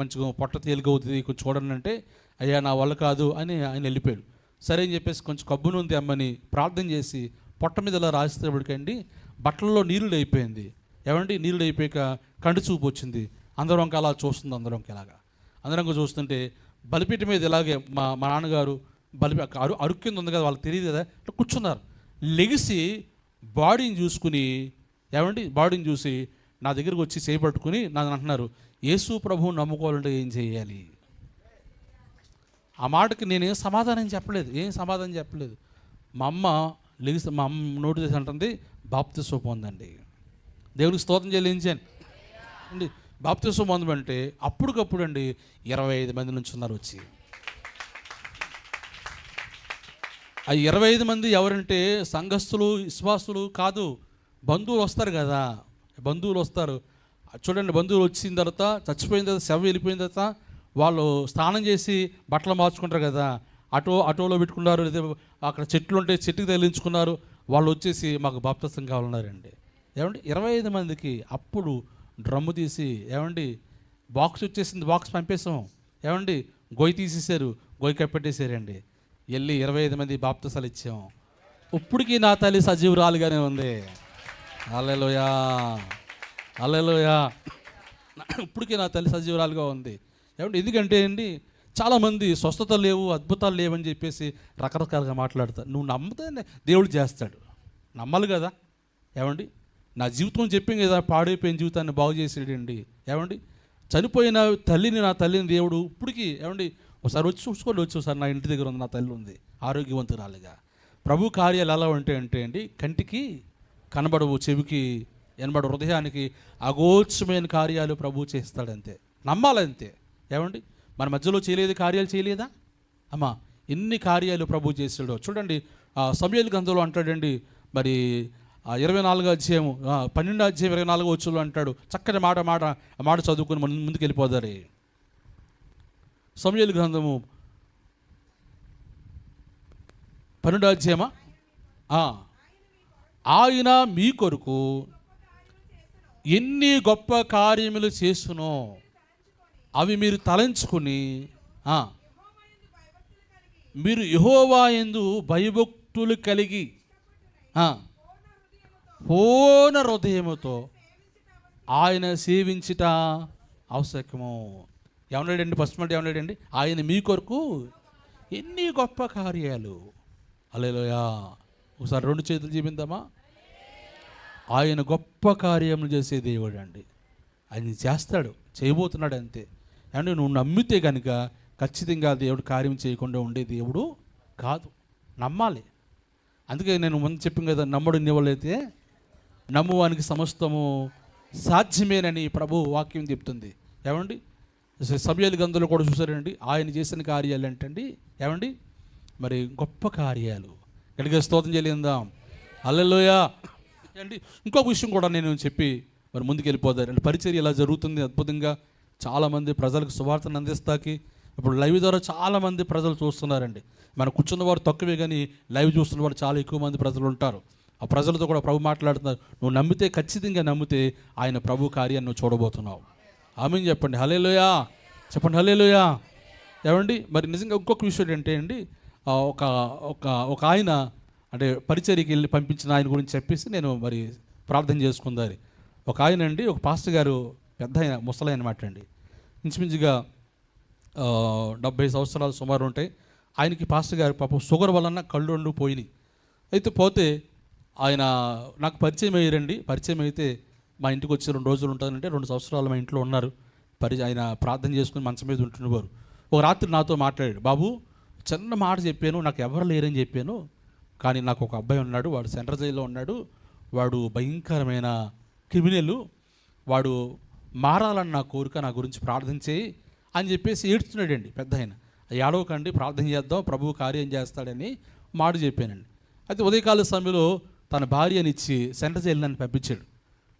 మంచిగా పొట్ట తేలికవుతుంది, కొంచెం చూడండి అంటే అయ్యా నా వల్ల కాదు అని ఆయన వెళ్ళిపోయాడు. సరే అని చెప్పేసి కొంచెం కబ్బు నూనె అమ్మని ప్రార్థన చేసి పొట్ట మీద ఇలా రాసేటప్పటికండి బట్టల్లో నీళ్ళు అయిపోయింది. ఏమండి నీళ్ళు అయిపోయాక కంటి చూపు వచ్చింది. అందరం అలా చూస్తుంది, అందరం చూస్తుంటే బలిపీఠ మీద ఇలాగే మా నాన్నగారు అరుక్కు కింద ఉంది కదా, వాళ్ళకి తెలియదు కదా, కూర్చున్నారు. లెగిసి బాడీని చూసుకుని బాడీని చూసి నా దగ్గరకు వచ్చి చేపట్టుకుని నన్ను అంటున్నారు, యేసు ప్రభువుని నమ్ముకోవాలంటే ఏం చేయాలి? ఆ మాటకి నేనేం సమాధానం చెప్పలేదు. మా అమ్మ లెగిసి మా అమ్మ నోటి చేసి అంటుంది, బాప్తిస్మం పొందండి. దేవుడికి స్తోత్రం చెల్లించాను అండి. బాప్తిస్మం పొందమంటే అప్పటికప్పుడు అండి 25 మంది నుంచి ఉన్నారు వచ్చి. ఆ 25 మంది ఎవరంటే సంఘస్థులు, విశ్వాసులు కాదు, బంధువులు వస్తారు కదా, బంధువులు వస్తారు. చూడండి, బంధువులు వచ్చిన తర్వాత చచ్చిపోయిన తర్వాత శవం వెళ్ళిపోయిన తర్వాత వాళ్ళు స్నానం చేసి బట్టలు మార్చుకుంటారు కదా, ఆటోలో పెట్టుకున్నారు, లేదా అక్కడ చెట్లు ఉంటే చెట్టుకి తగిలించుకున్నారు. వాళ్ళు వచ్చేసి మాకు బాప్తిసం కావాలన్నారండి. 25 మందికి అప్పుడు డ్రమ్ము తీసి బాక్స్ వచ్చేసింది, బాక్స్ పంపేసాం. గొయ్యి తీసేశారు, గొయ్యి కప్పెట్టేశారండి. వెళ్ళి 25 మంది బాప్తిసాలు ఇచ్చాం. ఇప్పటికీ నా తల్లి సజీవురాలుగానే ఉంది. హల్లెలూయా, హల్లెలూయా. ఇప్పటికీ నా తల్లి సజీవురాలుగా ఉంది. ఎందుకంటే చాలామంది స్వస్థత లేవు, అద్భుతాలు లేవని చెప్పేసి రకరకాలుగా మాట్లాడతారు. నువ్వు నమ్మితే దేవుడు చేస్తాడు, నమ్మాలి కదా. నా జీవితం చెప్పింది కదా, పాడైపోయిన జీవితాన్ని బాగు చేసేయండి. చనిపోయిన నా తల్లిని దేవుడు ఇప్పటికీ ఒకసారి వచ్చి చూసుకోండి, ఒకసారి నా ఇంటి దగ్గర ఉంది, నా తల్లి ఉంది ఆరోగ్యవంతురాలుగా. ప్రభు కార్యాలు ఎలా ఉంటాయంటే కంటికి కనబడవు, చెవికి వినబడు, హృదయానికి అగోచరమైన కార్యాలు ప్రభు చేస్తాడంతే, నమ్మాలంతే. మన మధ్యలో కార్యాలు చేయలేదా అమ్మా? ఎన్ని కార్యాలు ప్రభు చేసాడో చూడండి. సమూయేలు గ్రంథంలో అంటాడండి, మరి 24వ అధ్యాయం 12వ అధ్యాయం 24వ వచనంలో అంటాడు, చక్కని మాట చదువుకుని మనం ముందుకు వెళ్ళిపోదారే. సమూయేలు గ్రంథము 12వ అధ్యాయమా? ఆయన మీ కొరకు ఎన్ని గొప్ప కార్యములు చేసునో అవి మీరు తలంచుకుని మీరు యెహోవా యందు భయభక్తులు కలిగి పూర్ణ హృదయముతో ఆయన సేవించుట ఆవశ్యకము. ఏమన్నాడండి? ఫస్ట్ మాట ఏమన్నాడండి? ఆయన మీ కొరకు ఎన్ని గొప్ప కార్యాలు. హల్లెలూయా. ఒకసారి 2 చేతులు చూపిందామా? ఆయన గొప్ప కార్యములు చేసే దేవుడు అండి. ఆయన చేస్తాడు, చేయబోతున్నాడు అంతే. నువ్వు నమ్మితే కనుక ఖచ్చితంగా దేవుడు కార్యం చేయకుండా ఉండే దేవుడు కాదు, నమ్మాలి. అందుకే నేను ముందు చెప్పాను కదా, నమ్ముడు నివ్వలైతే నమ్మువానికి సమస్తము సాధ్యమేనని ప్రభు వాక్యం చెప్తుంది. సమూయేలు గ్రంథంలో కూడా చూసారండి, ఆయన చేసిన కార్యాలు ఏంటండి? మరి గొప్ప కార్యాలు. గట్టిగా స్తోత్రం చెల్లిందాం. హల్లెలూయా. ఇంకొక విషయం కూడా నేను చెప్పి మరి ముందుకు వెళ్ళిపోతారు. పరిచర్య ఇలా జరుగుతుంది అద్భుతంగా. చాలామంది ప్రజలకు సువార్తను అందిస్తాకి ఇప్పుడు లైవ్ ద్వారా చాలామంది ప్రజలు చూస్తున్నారండి. మన కూర్చున్న వారు తక్కువే, కానీ లైవ్ చూస్తున్న వారు చాలా ఎక్కువ మంది ప్రజలు ఉంటారు. ఆ ప్రజలతో కూడా ప్రభు మాట్లాడుతున్నారు, నువ్వు నమ్మితే, ఖచ్చితంగా నమ్మితే ఆయన ప్రభు కార్యాన్ని నువ్వు చూడబోతున్నావు. ఆమేన్ చెప్పండి, హల్లెలూయా చెప్పండి, హల్లెలూయా. ఏమండి మరి నిజంగా ఇంకొక విషయం ఏంటంటే అండి, ఒక ఒక ఒక ఆయన అంటే పరిచర్యకి వెళ్ళి పంపించిన ఆయన గురించి చెప్పేసి నేను మరి ప్రార్థన చేసుకుందారి. ఒక ఆయన అండి, ఒక పాస్టర్ గారు, పెద్ద ఆయన, ముసలి అనమాట అండి, ఇంచుమించుగా 70 సంవత్సరాలు సుమారు ఉంటాయి. ఆయనకి పాస్టర్ గారు పాపం షుగర్ వలన కళ్ళు రెండు పోయినాయి. అయితే పోతే ఆయన నాకు పరిచయం అయ్యారండి. పరిచయం అయితే మా ఇంటికి వచ్చి 2 రోజులు ఉంటానంటే 2 సంవత్సరాలు మా ఇంట్లో ఉన్నారు. ఆయన ప్రార్థన చేసుకుని మంచం మీద ఉంటున్నవారు. ఒక రాత్రి నాతో మాట్లాడాడు, బాబు చిన్న మాట చెప్పాను, నాకు ఎవరు లేరని చెప్పాను, కానీ నాకు ఒక అబ్బాయి ఉన్నాడు, వాడు సెంట్రల్ జైల్లో ఉన్నాడు, వాడు భయంకరమైన క్రిమినల్, వాడు మారాలని నా కోరిక, నా గురించి ప్రార్థన చేయి అని చెప్పేసి ఏడుస్తున్నాడండి పెద్ద ఆయన. ఏడవకండి, ప్రార్థన చేద్దాం, ప్రభువు కార్యం చేస్తాడని మాట చెప్పానండి. అయితే ఉదయకాల సమయంలో తన భార్యని ఇచ్చి సెంట్రల్ జైలు నన్ను పంపించాడు.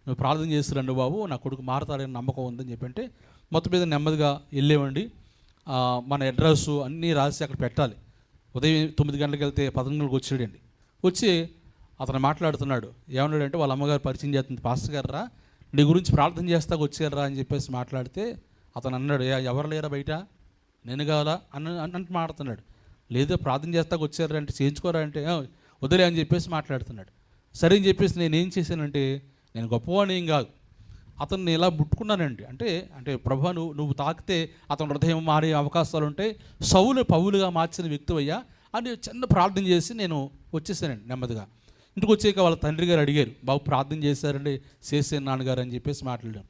నువ్వు ప్రార్థన చేస్తురండి బాబు, నా కొడుకు మారతాడని నమ్మకం ఉందని చెప్పంటే మొత్తం మీద నెమ్మదిగా వెళ్ళేవండి. మన అడ్రస్ అన్నీ రాసి అక్కడ పెట్టాలి. ఉదయం 9 గంటలకు వెళ్తే 11 గంటలకు వచ్చాడండి. వచ్చి అతను మాట్లాడుతున్నాడు. ఏమన్నాడంటే, వాళ్ళ అమ్మగారు పరిచయం చేస్తుంది, పాస్టర్ గారు రా, నీ గురించి ప్రార్థన చేస్తాక వచ్చారా అని చెప్పేసి మాట్లాడితే అతను అన్నాడు, ఎవరు లేరా బయట, నేను కావాలా అన్నట్టు మాట్లాడుతున్నాడు. లేదా ప్రార్థన చేస్తాక వచ్చారా అంటే, చేయించుకోరా అంటే, వదిలే అని చెప్పేసి మాట్లాడుతున్నాడు. సరే అని చెప్పేసి నేను ఏం చేశానంటే, నేను గొప్పవాడిని ఏం కాదు, అతన్ని ఇలా ముట్టుకున్నానండి. అంటే ప్రభు నువ్వు తాకితే అతని హృదయం మారే అవకాశాలు ఉంటాయి, సౌలు పౌలుగా మార్చిన వ్యక్తివయ్యా అని చిన్న ప్రార్థన చేసి నేను వచ్చేసానండి నెమ్మదిగా. ఇంటికి వచ్చాక వాళ్ళ తండ్రి గారు అడిగారు, బాబు ప్రార్థన చేశారండి, చేసాను నాన్నగారు అని చెప్పేసి మాట్లాడాను.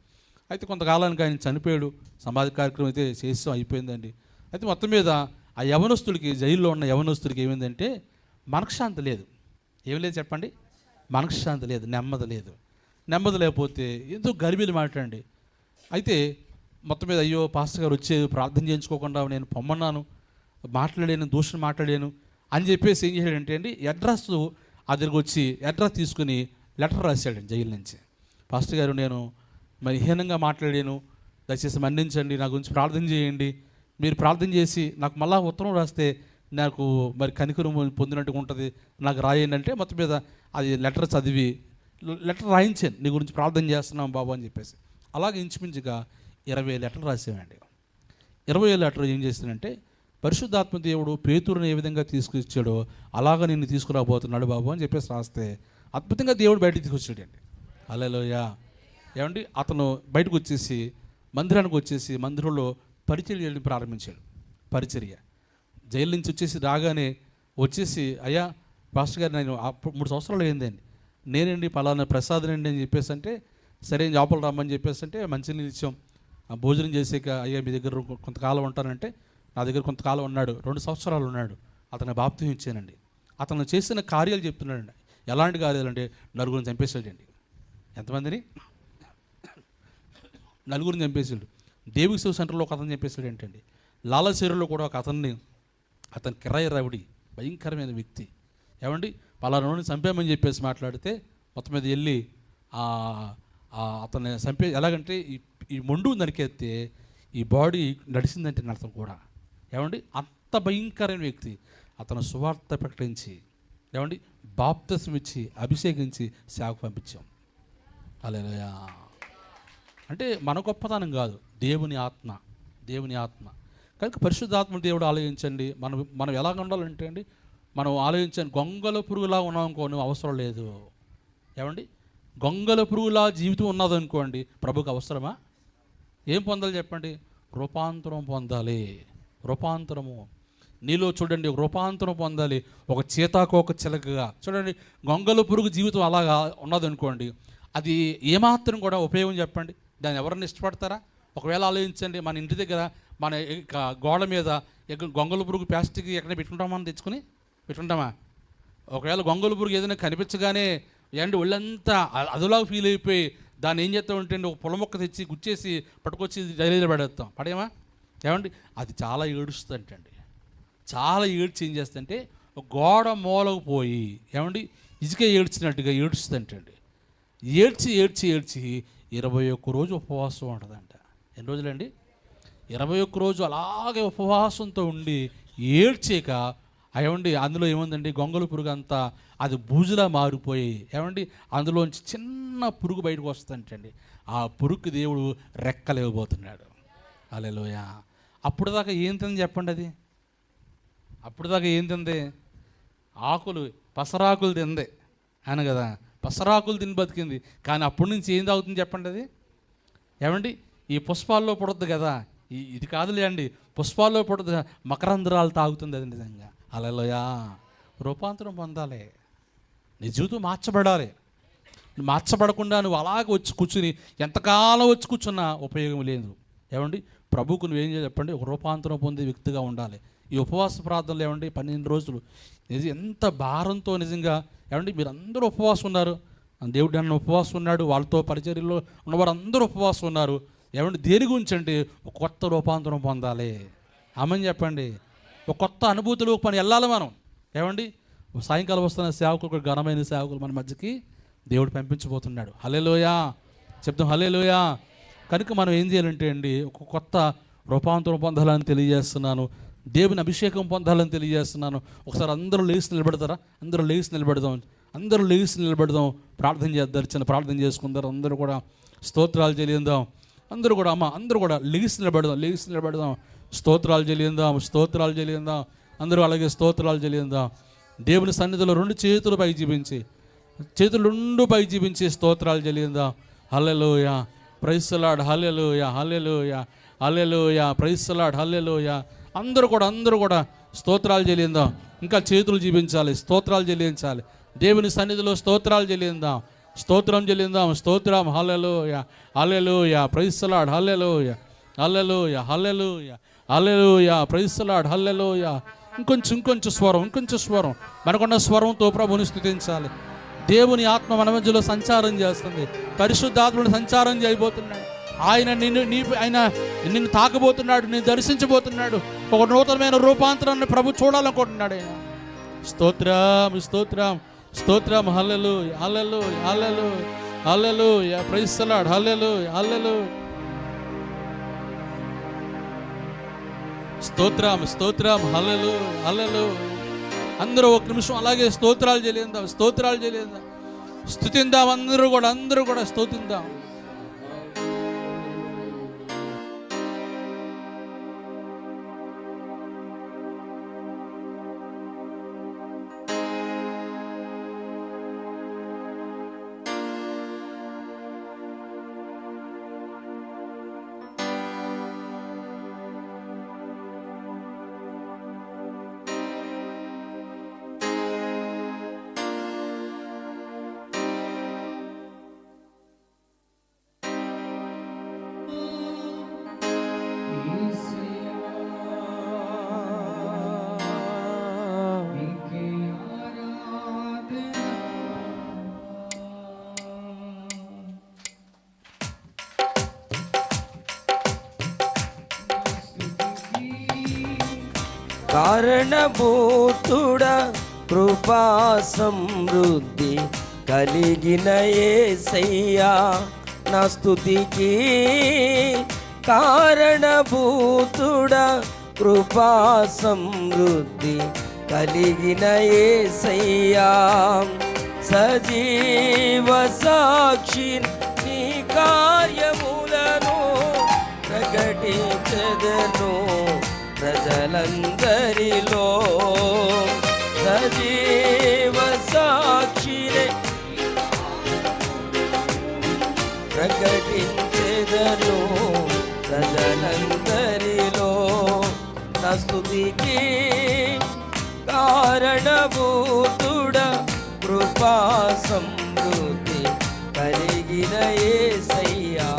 అయితే కొంతకాలానికి ఆయన చనిపోయాడు. సమాధి కార్యక్రమం అయితే చేసాం, అయిపోయిందండి. అయితే మొత్తం మీద ఆ యవనస్తుడికి, జైల్లో ఉన్న యవనస్తుడికి ఏమైందంటే మనశ్శాంతి లేదు. ఏం లేదు చెప్పండి, మనశ్శాంతి లేదు, నెమ్మది లేకపోతే ఏదో గర్భిలు మాట్లాడండి. అయితే మొత్తం మీద అయ్యో పాస్టర్ గారు వచ్చే ప్రార్థన చేయించుకోకుండా నేను పొమ్మన్నాను, మాట్లాడాను, దూషణ మాట్లాడాను అని చెప్పేసి ఏం చేశాడంటే అండి, అడ్రస్ అక్కడికి వచ్చి అడ్రస్ తీసుకుని లెటర్ రాశాడండి జైలు నుంచి. పాస్టర్ గారు నేను మరి హీనంగా మాట్లాడాను, దయచేసి మన్నించండి, నా గురించి ప్రార్థన చేయండి, మీరు ప్రార్థన చేసి నాకు మళ్ళా ఉత్తరం రాస్తే నాకు మరి కనికరం పొందినట్టుగా ఉంటుంది, నాకు రాయండి అంటే మొత్తం మీద అది లెటర్ చదివి లెటర్ రాయించాను, నీ గురించి ప్రార్థన చేస్తున్నాం బాబు అని చెప్పేసి. అలాగే ఇంచుమించుగా 20 లెటర్లు రాసామండి. 20 లెటర్ ఏం చేస్తానంటే, పరిశుద్ధాత్మ దేవుడు పేతురుని ఏ విధంగా తీసుకొచ్చాడో అలాగ నిన్ను తీసుకురాబోతున్నాడు బాబు అని చెప్పేసి రాస్తే అద్భుతంగా దేవుడు బయటకు తీసుకొచ్చాడండి. హల్లెలూయా. ఏమండి, అతను బయటకు వచ్చేసి మందిరానికి వచ్చేసి మందిరంలో పరిచర్య చేయడం ప్రారంభించాడు. పరిచర్య జైలు నుంచి వచ్చేసి రాగానే వచ్చేసి, అయ్యా పాస్టర్ గారు నేను 3 సంవత్సరాలు అయిందండి, నేనండి పలానా ప్రసాదనండి అని చెప్పేసి అంటే, సరే జాపలు రమ్మని చెప్పేసి అంటే మంచినీళ్ళు ఇచ్చాం. భోజనం చేసాక, అయ్యా మీ దగ్గర కొంతకాలం ఉంటానంటే, నా దగ్గర కొంతకాలం ఉన్నాడు, 2 సంవత్సరాలు ఉన్నాడు, అతను బాప్తిసం ఇచ్చానండి. అతను చేసిన కార్యాలు చెప్తున్నాడండి. ఎలాంటి కార్యాలు అంటే, నలుగురిని చంపేశాడండి. ఎంతమందిని? నలుగురిని చంపేశాడు. దేవిక శివ సెంటర్లో ఒక అతను చంపేశాడు ఏంటండి. లాలసేరులో కూడా ఒక అతను కిరాయి రౌడీ, భయంకరమైన వ్యక్తి. ఏమండి, పలానాని చంపామని చెప్పేసి మాట్లాడితే మొత్తం మీద వెళ్ళి అతన్ని చంపే, ఎలాగంటే ఈ మొండు నరికేస్తే ఈ బాడీ నడిచిందంటే అర్థం కూడా. ఏమండి, అంత భయంకరమైన వ్యక్తి. అతను సువార్త ప్రకటించి, ఏమండి, బాప్తిసం ఇచ్చి అభిషేకించి సేవకు పంపించాం. హల్లెలూయా. అంటే మన గొప్పతనం కాదు, దేవుని ఆత్మ. కనుక పరిశుద్ధాత్మ దేవుడు ఆలోచించండి. మనం ఎలాగ ఉండాలంటే అండి, మనం ఆలోచించండి, గొంగల పురుగులా ఉన్నామనుకోండి అవసరం లేదు. ఏమండి, గొంగల పురుగులా జీవితం ఉన్నదనుకోండి ప్రభుకు అవసరమా? ఏం పొందాలి చెప్పండి? రూపాంతరం పొందాలి. రూపాంతరము నీలో చూడండి, ఒక రూపాంతరం పొందాలి. ఒక చీతాకోక చిలకగా చూడండి, గొంగల పురుగు జీవితం అలాగా ఉన్నదనుకోండి, అది ఏమాత్రం కూడా ఉపయోగం చెప్పండి? దాన్ని ఎవరన్నా ఇష్టపడతారా? ఒకవేళ ఆలోచించండి, మన ఇంటి దగ్గర మన గోడ మీద గొంగల పురుగు ప్లాస్టిక్ ఎక్కడ పెట్టుకుంటామా? ఒకవేళ గొంగల పురుగు ఏదైనా కనిపించగానే ఏంటి ఒళ్ళంతా అదిలాగా ఫీల్ అయిపోయి దాన్ని ఏం చేస్తాం అంటే ఒక పొల మొక్క తెచ్చి గుచ్చేసి పట్టుకొచ్చి డైరీలో పడేమా? ఏమండి, అది చాలా ఏడుస్తుందంటండి. చాలా ఏడ్చి ఏం చేస్తుందంటే గోడ మూలకు పోయి, ఏమండి, ఇసుక ఏడ్చినట్టుగా ఏడుస్తుందంటండి. ఏడ్చి 21 రోజు ఉపవాసం ఉంటుందంట. ఎన్ని రోజులండి? 21 రోజు అలాగే ఉపవాసంతో ఉండి ఏడ్చాక ఏమండి అందులో ఏముందండి, గొంగళి పురుగు అంతా అది బూజులా మారిపోయి ఏమండి అందులోంచి చిన్న పురుగు బయటకు వస్తుందంటండి. ఆ పురుగుకి దేవుడు రెక్కలు ఇవ్వబోతున్నాడు. హల్లెలూయా. అప్పుడు దాకా ఏం తింది చెప్పండి, అది అప్పుడు దాకా ఏం తింది? ఆకులు, పసరాకులు తింది అని కదా, పసరాకులు తిని బతికింది. కానీ అప్పటి నుంచి ఏం తాగుతుంది చెప్పండి అది? ఏమండి ఈ పుష్పాల్లో పుడద్దు కదా, ఇది కాదులే అండి, పుష్పాల్లో పుడద్దు మకరంధ్రాలు తాగుతుంది అది నిజంగా. హల్లెలూయా. రూపాంతరం పొందాలి, నీ జీవితం మార్చబడాలి. నువ్వు మార్చబడకుండా నువ్వు అలాగ వచ్చి కూర్చుని ఎంతకాలం వచ్చి కూర్చున్నా ఉపయోగం లేదు. ఏమండి ప్రభువుకు నువ్వేం చేయాలి చెప్పండి? ఒక రూపాంతరం పొందే వ్యక్తిగా ఉండాలి. ఈ ఉపవాస ప్రార్థనలు ఏమండి 12 రోజులు ఎంత భారంతో నిజంగా ఏమండి మీరందరూ ఉపవాసం ఉన్నారు. దేవుడు అన్న ఉపవాసం ఉన్నాడు, వాళ్ళతో పరిచర్యలో ఉన్నవారు అందరూ ఉపవాసం ఉన్నారు. ఏమండి దేని గురించి అంటే ఒక కొత్త రూపాంతరం పొందాలి. ఆమని చెప్పండి. ఒక కొత్త అనుభూతులు పని వెళ్ళాలి మనం. ఏమండి సాయంకాలం వస్తున్న సేవకులు, ఘనమైన సేవకులు మన మధ్యకి దేవుడు పంపించబోతున్నాడు. హల్లెలూయా చెప్తాం, హల్లెలూయా. కనుక మనం ఏం చేయాలంటే అండి ఒక కొత్త రూపాంతరం పొందాలని తెలియజేస్తున్నాను, దేవుని అభిషేకం పొందాలని తెలియజేస్తున్నాను. ఒకసారి అందరూ లేచి నిలబెడతారా? అందరూ లేచి నిలబెడదాం, అందరూ లేచి నిలబెడదాం, ప్రార్థన చేద్దాం, చిన్న ప్రార్థన చేసుకుందాం. అందరూ కూడా స్తోత్రాలు చెల్లిందాం. అందరూ కూడా అమ్మ అందరూ కూడా లేచి నిలబెడదాం, లేచి నిలబెడదాం, స్తోత్రాలు చెల్లిందాం, స్తోత్రాలు చెల్లిందాం. అందరూ అలాగే స్తోత్రాలు చెల్లిందాం. దేవుని సన్నిధిలో 2 చేతులు పైకి చూపించి, చేతులు 2 పైకి చూపించి స్తోత్రాలు చెల్లిందాం. Hallelujah, praise the Lord, hallelujah, hallelujah, hallelujah, praise the Lord, hallelujah. అందరూ కూడా స్తోత్రాలు చెల్లిందాం. ఇంకా చేతులు చూపించాలి, స్తోత్రాలు చెల్లించాలి. దేవుని సన్నిధిలో స్తోత్రాలు చెల్లిందాం, స్తోత్రం చెల్లిందాం, స్తోత్రం. Hallelujah, hallelujah, praise the Lord, hallelujah, hallelujah, hallelujah, hallelujah, praise the Lord, hallelujah. ఇంకొంచెం స్వరం మనకున్న స్వరంతో ప్రభుని స్తుతించాలి. దేవుని ఆత్మ మన మధ్యలో సంచారం చేస్తుంది, పరిశుద్ధాత్మను సంచారం చేయబోతున్నాడు. ఆయన నిన్ను తాకబోతున్నాడు, నిన్ను దర్శించబోతున్నాడు. ఒక నూతనమైన రూపాంతరాన్ని ప్రభు చూడాలనుకుంటున్నాడు ఆయన. స్తోత్రం, స్తోత్రం, స్తోత్రం. Hallelujah, hallelujah, hallelujah, hallelujah, praise the Lord, hallelujah, హల్లెలూయా. స్తోత్రం, స్తోత్రం, హల్లెలూయా, హల్లెలూయా. అందరూ ఒక నిమిషం అలాగే స్తోత్రాలు చెల్లిందాం, స్తోత్రాలు చెల్లిందాం, స్తుతిందాం. అందరూ కూడా స్తుతిందాం. కారణభూతుడ కృపా సమృద్ధి కలిగిన యేసయ్యా నా స్తుతికి. కారణభూతుడ కృపా సమృద్ధి కలిగిన యేసయ్యా సజీవ సాక్షి నీ కార్యములను ప్రకటించెదను ప్రజలందరిలో. సజీవ సాక్షినే ప్రకటించెదను ప్రజలందరిలో నా స్తుతికి. కారణభూతుడ కృపా సమృద్ధి కలిగిన యేసయ్యా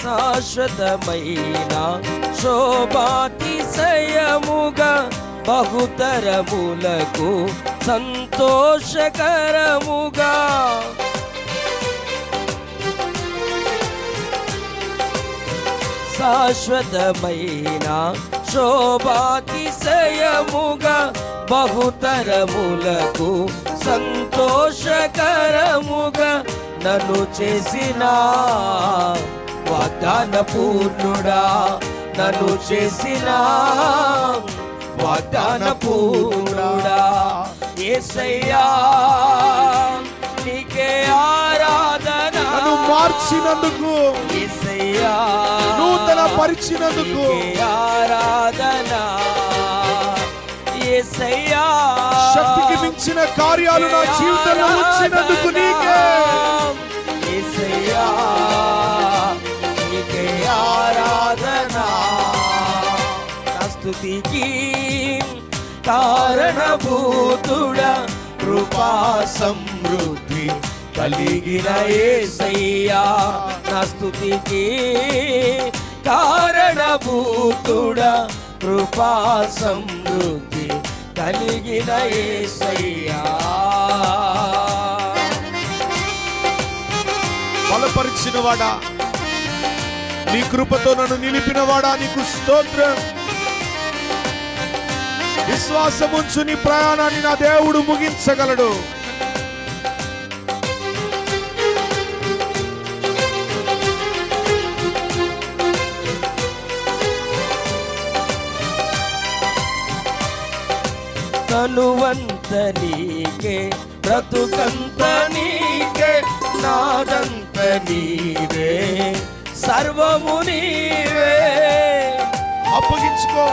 శాశ్వతమైన శోభాతిశయముగా బహుతరములకు సంతోషకరముగా శాశ్వతమైన శోభాతిశయముగా బహుతరములకు సంతోషకరముగా నన్ను చేసిన వాగ్దాన పూర్ణుడా, నన్ను చేసిన వాగ్దాన పూర్ణుడా. యేసయ్యా నీకే ఆరాధన, నన్ను మార్చినందుకు, యేసయ్యా నూతన పరిచినందుకు ఆరాధన. యేసయ్యా శక్తికి మించిన కార్యాలు నా జీవితంలో ఉంచినందుకు నీకే, యేసయ్యా నీకే ఆరాధన. నా స్తుతికి కారణభూతుడా, కృపా సమృద్ధి కలిగిన యేసయ్యా. నా స్తుతికి కారణభూతుడా, కృపా సమృద్ధి కలిగిన యేసయ్యా. బలపరిచినవాడా, నీ కృపతో నన్ను నిలిపినవాడా, నీకు స్తోత్రం. విశ్వాసముంచు నీ ప్రయాణాన్ని నా దేవుడు ముగించగలడు. తనువంత నీకే, బ్రతుకంత నీకే, నాదంత నీవే, సర్వము నీవే. అప్పగించుకో.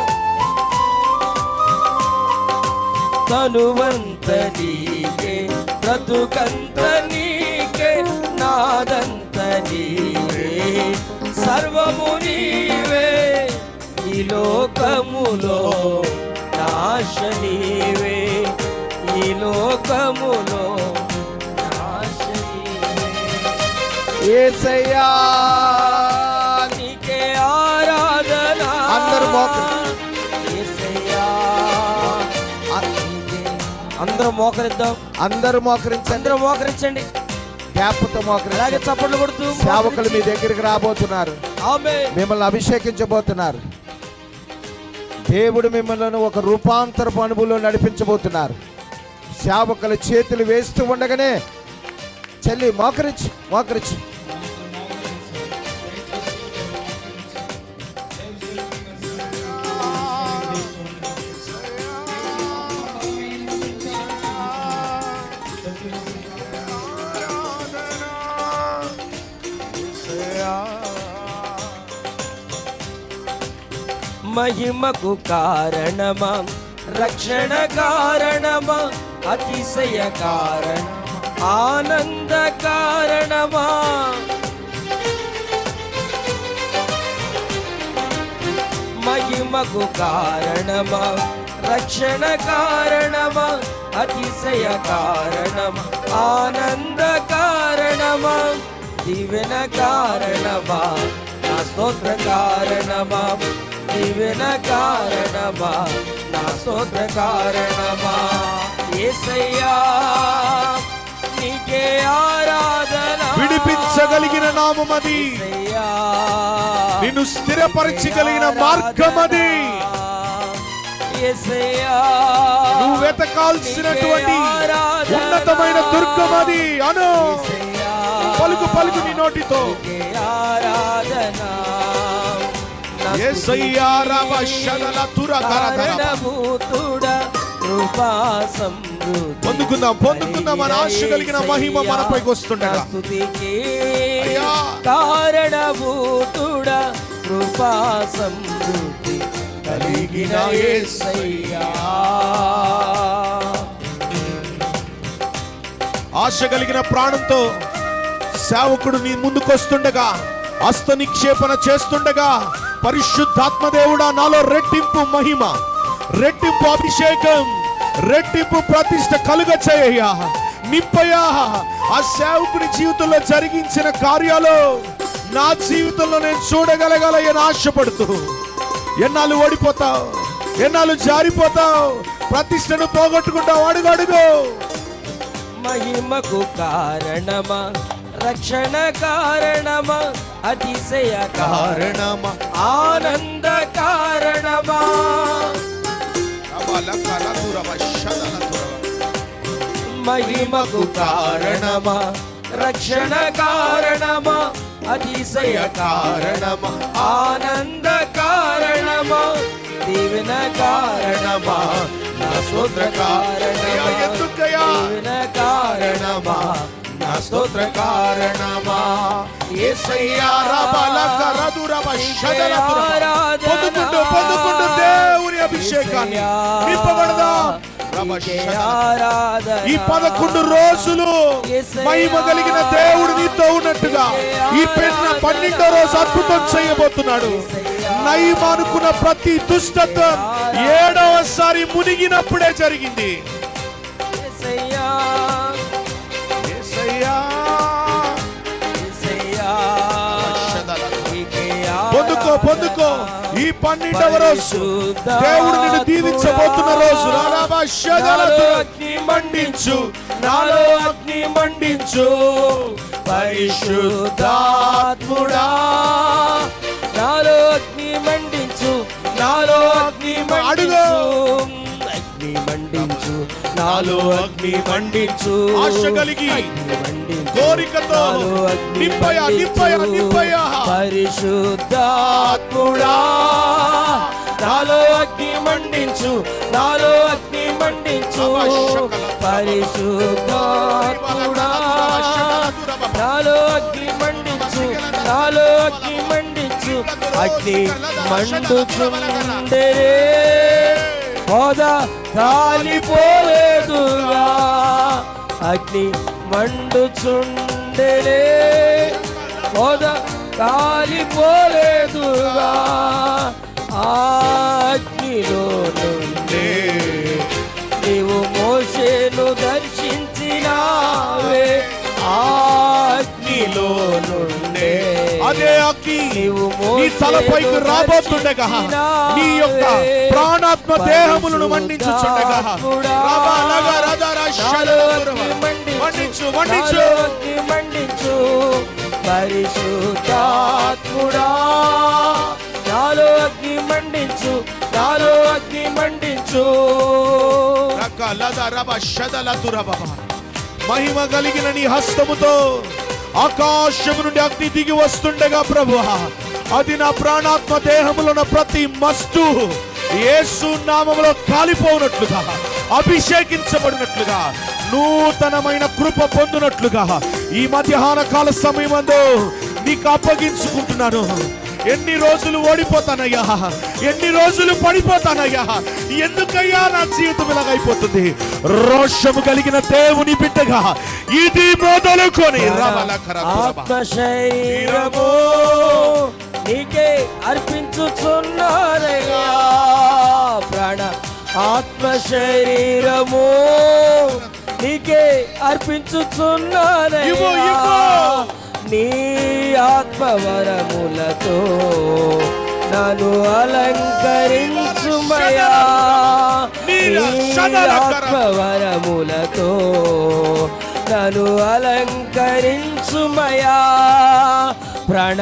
తనువంత నీకే, బ్రతుకంత నీకే, నాదంత నీవే, సర్వము నీవే. ఈ లోకములో నాశ నీవే, ఈ లోకములో నాశ నీవే. యేసయ్యా నీకే ఆరాధన. అందరూ యేసయ్యా అందరూ మోకరిద్దాం. అందరూ మోకరించండి, అందరూ మోకరించండి. జ్ఞాపకతో మోకరించండి. అలాగే చప్పట్లు కొడుతూ సేవకులు మీ దగ్గరికి రాబోతున్నారు, ఆమేన్. మిమ్మల్ని అభిషేకించబోతున్నారు. దేవుడు మిమ్మల్ని ఒక రూపాంతరపు అనుభవంలో నడిపించబోతున్నారు. సేవకుల చేతులు వేస్తూ ఉండగానే చెల్లి మోకరించి మోకరించి మహిమకు కారణమా, రక్షణ కారణమా, అతిశయ కారణమా, ఆనంద కారణమా. మహిమకు కారణమా, రక్షణ కారణమా, అతిశయ కారణమా, ఆనంద కారణమా, దీవెన కారణమా, నా స్తోత్ర కారణమా, దీవెన కారణమా, నా స్తోత్ర కారణమా. యేసయ్యా నీకే ఆరాధన. విడిపించగలిగిన నామమది, యేసయ్యా నిన్ను స్థిరపరచగలిగిన మార్గమది, యేసయ్యా నువ్వు వెతకాల్సినటువంటి ఉన్నతమైన దుర్గమది అను. యేసయ్యా పలుకు పలుకు నీ నోటితో. నీకే ఆరాధన. యేసయ్యా రవ శరల తుర కారణభూతుడా, కృపా సమృద్ధి పొందుకుందాం పొందుకుందాం. మన ఆశ కలిగిన మహిమ మనపైకి వస్తుండగా స్తుతికి కారణభూతుడా, కృపా సమృద్ధి కలిగిన యేసయ్యా. ఆశ కలిగిన ప్రాణంతో సేవకుడు నీ ముందుకొస్తుండగా, హస్త నిక్షేపణ చేస్తుండగా, పరిశుద్ధాత్మ దేవుడా నాలో రెట్టింపు మహిమ, రెట్టింపు అభిషేకం, రెట్టింపు ప్రతిష్ట కలుగ చేయ నింపయ్యా. ఆ సేవకుడి జీవితంలో జరిగించిన కార్యాలు నా జీవితంలో నేను చూడగలగాలని ఆశపడుతూ, ఎన్నాళ్ళు ఓడిపోతావు, ఎన్నాళ్ళు జారిపోతావు, ప్రతిష్టను పోగొట్టుకుంటావు. అడుగు అడుగు. మహిమకు కారణమా, రక్షణ కారణమా, అతిశయ కారణమా, ఆనంద కారణమా. మహిమకు కారణమా, రక్షణ కారణమా, అతిశయ కారణమా, ఆనంద కారణమా, దీవెన కారణమా, నా స్తోత్ర కారణమా, దీవెన కారణమా, నా స్తోత్ర కారణమా. యేసయ్యా పొందుకుంటూ దేవుని అభిషేకాన్ని నింపబడదా. ఈ 11 రోజులు మహిమ కలిగిన దేవుడు నీతో ఉన్నట్టుగా ఈ 12వ రోజు అద్భుతం చేయబోతున్నాడు. నయం అనుకున్న ప్రతి దుష్టత్వం 7వసారి మునిగినప్పుడే జరిగింది. పొందుకో. ఈ 12వ రోజు దేవుడు నిన్ను దీవించబోతున్న రోజు. అగ్ని మండించు, నాలో అగ్ని మండించు, పరిశుద్ధాత్ముడా నాలో అగ్ని మండించు, నాలో అగ్ని అడుగు. అగ్ని మండించు, నాలో అగ్ని మండించు, ఆశ కలిగి కోరికతో నింపయా. పరిశుద్ధాత్ముడా నాలో అగ్ని మండించు, నాలో అగ్ని మండించు, పరిశుద్ధాత్ముడా నాలో అగ్ని మండించు, నాలో అగ్ని మండించు. అగ్ని మండుచుండే హోదా కాలిపోలేదుగా, అగ్ని మండుచుండే హోదా కాలిపోలేదుగా. అగ్నిలో నుండే నీవు మోషేను దర్శించినావే, అగ్నిలో నుండే అదే అగ్ని నీ తలపైకి రాబోతుండగా నీ యొక్క ప్రాణాత్మ దేహములను మండించుచుండగా మండించు. పరిశుద్ధాత్ముడా నాలో అగ్ని మండించు, నాలో అగ్ని మండించు. మహిమ కలిగిన నీ హస్తముతో ఆకాశము నుండి అగ్ని దిగి వస్తుండగా ప్రభువా, అది నా ప్రాణాత్మ దేహములో ఉన్న ప్రతి మస్తు యేసు నామములో కాలిపోనట్లుగా, అభిషేకించబడినట్లుగా, నూతనమైన కృప పొందినట్లుగా ఈ మధ్యాహ్న కాల సమయమందు నీకు అప్పగించుకుంటున్నాను. ఎన్ని రోజులు ఓడిపోతానయ్యా, ఎన్ని రోజులు పడిపోతానయ్యా, ఎందుకయ్యా నా జీవితం ఇలాగైపోతుంది? రోషము కలిగిన దేవుని బిడ్డగా ఇది మొదలుకొని ఆత్మశరీరము నీకే అర్పించుచున్నారయ్యా, ప్రాణ ఆత్మశరీరము నీకే అర్పించుచున్నారయ్యా. నీ ఆత్మవరములతో నన్ను అలంకరించుమయా, నీ ఆత్మవరములతో నన్ను అలంకరించుమయా. ప్రాణ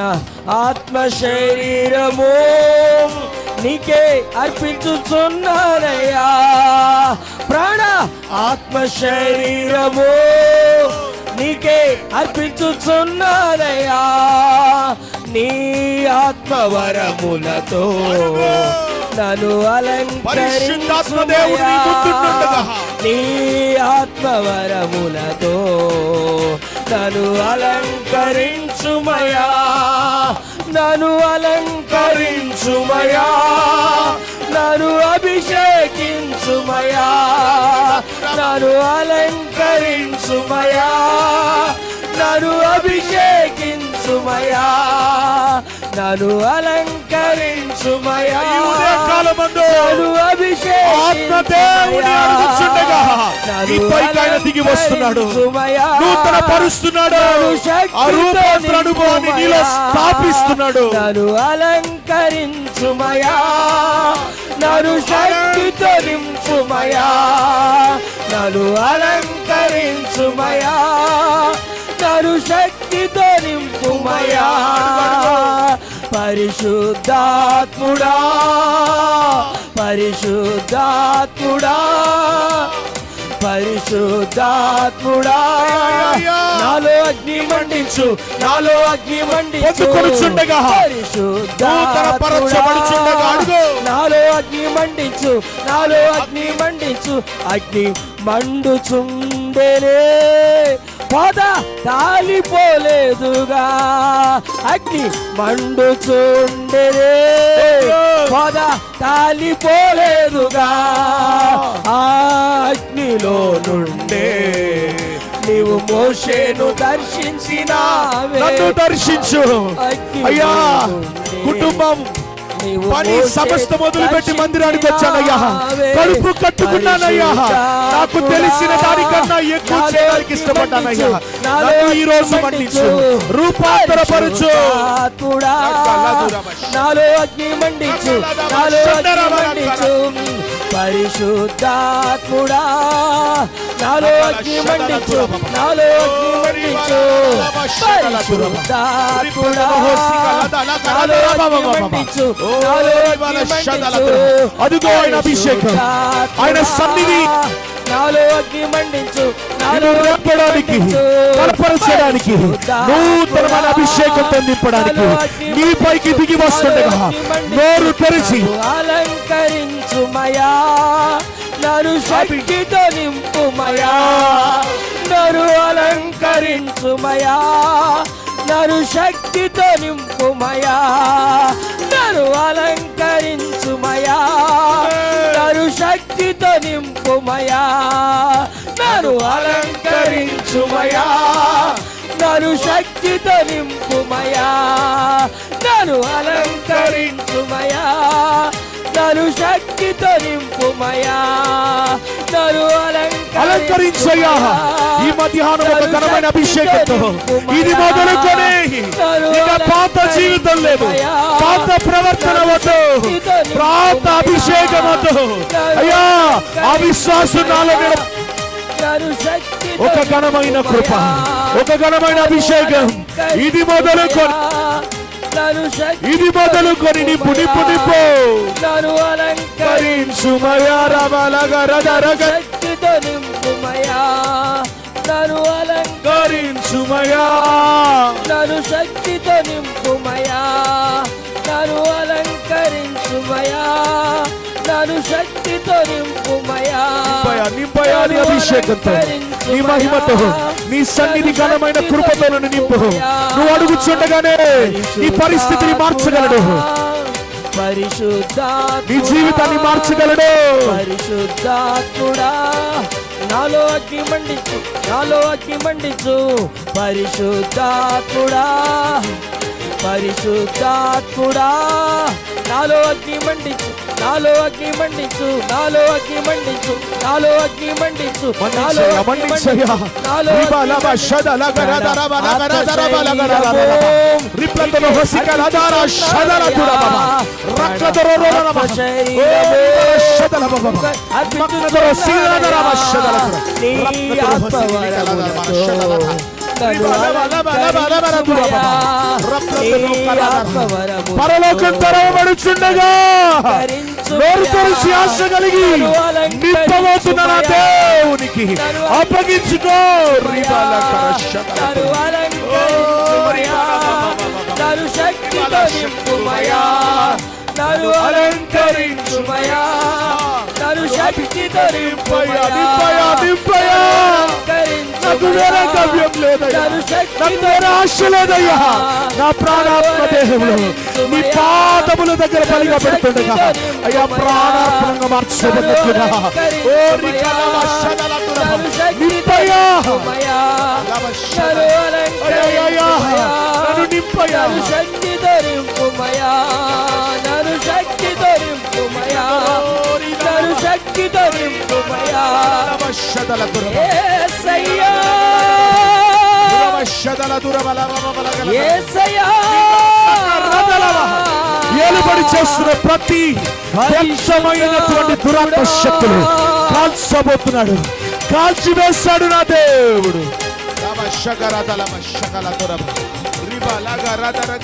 ఆత్మ శరీరము నీకే అర్పించుచున్నానయ్యా, ప్రాణ ఆత్మ శరీరము నీకే అర్పించుచున్నానయ్యా. నీ ఆత్మవరములతో నన్ను అలంకరించుమయా, నీ ఆత్మవరములతో నన్ను అలంకరించుమయా, నన్ను అలంకరించుమయా, నన్ను అభిషేకించుమయా, నన్ను అలంకరించుమయా, నన్ను అభిషేకించుమయా, నన్ను అలంకరించుమయా, నన్ను అభిషేకించుమయా, దిగి వస్తున్నాడు, నూతన పరుస్తున్నాడు, అనుభవాన్ని నీలో స్థాపిస్తున్నాడు. నన్ను అలంకరించుమయా, నన్ను శక్తితో నింపుమయా, నన్ను అలంకరించుమయా, నన్ను శక్తితో నింపుమయా. పరిశుద్ధాత్ముడా పరిశుద్ధాత్ముడా పరిశుద్ధాత్ముడా, నాలో అగ్ని మండించు, నాలో అగ్ని మండించు. పరిశుద్ధాత్ముడా నాలో అగ్ని మండించు, నాలో అగ్ని మండించు. అగ్ని మండుచుండేనే పొద కాలిపోలేదుగా, అగ్ని మండుచుండేనే పొద కాలిపోలేదుగా. ఆ అగ్నిలో నుండే నీవు మోషేను దర్శించినావే. నన్ను దర్శించు అయ్యా. కుటుంబం పని సమస్త మొదలుపెట్టి మందిరానికి వచ్చానయ్యా. కడుపు కట్టుకున్నానయ్యా. నాకు తెలిసిన దానికన్నా ఎక్కువ చేయడానికి ఇష్టపడ్డానయ్యా. నన్ను ఈ రోజు మండించు, రూపాంతరపరచు. నాలో అగ్ని మండించు, నాలో అగ్ని మండించు. పరిశుద్ధాత్ముడా నాలో అగ్ని మండించు, నాలో అగ్ని మండించు. పరిశుద్ధాత్ముడా నాలో అగ్ని మండించు, నాలో అగ్ని మండించు. అదిగో ఆయన అభిషేకం, ఆయన సన్నిధి నాలో అగ్ని మండించు, నాలో రేపడానికి, బలపరచడానికి, నూతనమైన అభిషేకంతో నింపడానికి నీ పైకి దిగి వస్తుండగా నోరు తెరిచి అలంకరించుమయా, నన్ను శక్తితో నింపుమయా, నన్ను అలంకరించుమయా, నన్ను శక్తితో నింపుమయా, నన్ను అలంకరించుమయా, నన్ను శక్తితో నింపుమయా, నన్ను అలంకరించుమయా, నన్ను శక్తితో నింపుమయా, నన్ను అలంకరించుమయా, నన్ను శక్తితో నింపుమయా, నన్ను అలంకరించయ్యా. ఈ మధ్యాహ్నం ఒక ఘనమైన అభిషేకంతో ఇది మొదలుకొని ఇక పాత జీవితం లేదు, పాత ప్రవర్తన వద్దు, పాత అభిషేకం వద్దు అయ్యా. ఆ విశ్వాసం నాలో ఒక ఘనమైన కృప, ఒక ఘనమైన అభిషేకం ఇది మొదలుకొని, ఇది మొదలుకొని నింపు నింపు నింపు. నన్ను అలంకరించుమయా, శక్తితో నింపుమయా, నన్ను అలంకరించుమయా, నన్ను శక్తితో నింపుమయా, నన్ను అలంకరించుమయా, నన్ను శక్తితో నింపుమయా. నింపయా నీ అభిషేకంతో, నీ మహిమతో, నీ సన్నిధి ఘనమైన కృపతో నన్ను నింపు. నువ్వు అడుగుచుండగానే నీ పరిస్థితిని మార్చగలడు, నీ జీవితాన్ని మార్చగలడు. పరిశుద్ధాత్ముడా నాలో అగ్ని మండించు, నాలో అగ్ని మండించు. పరిశుద్ధాత్ముడా పరిశుద్ధాత్ముడా నాలో అగ్ని మండించు, నాలో అగ్ని మండించు, నాలో అగ్ని మండించు, నాలో అగ్ని మండించు, నాలో మండించయ్యా. పరలోకం తెరవబడుచుండగా నోరు తెరిచి ఆశ కలిగి నింపబోతున్న నా దేవునికి అప్పగించుకో. శక్తితో నింపుమయా, నన్ను అలంకరించుమయా, నన్ను శక్తితో నింపుమయా, నింపయా. నాకు వేరే గమ్యం లేదయ్యా, నాకు వేరే ఆశ లేదయ్యా. నా ప్రాణాత్మ దేహంలో నీ పాదముల దగ్గర బలిగా పెడుతుండగా అయ్యా ప్రాణాత్మకంగా మార్చబడినట్లుగా నింపయా, నన్ను నింపయా. శక్తితో నింపుమయా, నన్ను శక్తితో నింపుమయా, నన్ను శక్తితో నింపుమయా. యేసయ్యా యేసయ్యా ఏలుబడి చేస్తున్న ప్రతి వ్యర్థమైనటువంటి దురాత్మ శక్తులు కాల్చబోతున్నాడు, కాల్చివేస్తాడు నా దేవుడు.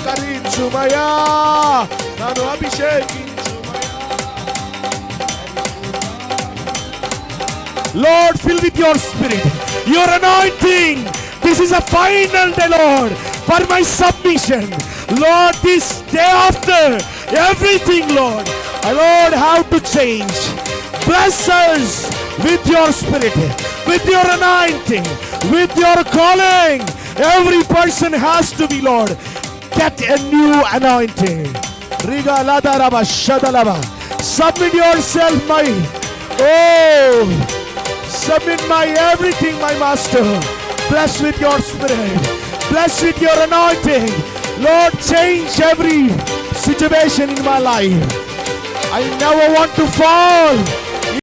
కరించుమయా, నన్ను అభిషేకించుమయా. Lord, fill with your spirit, your anointing. This is a final day, Lord, for my submission. Lord, this day after everything, Lord, I, Lord, have to change. Bless us with your spirit, with your anointing, with your calling. Every person has to be, Lord, get a new anointing. Riga lada raba shadalaba. Submit yourself, my, oh, submit my everything, my master. Bless with your spirit, bless with your anointing. Lord, change every situation in my life. I never want to fall.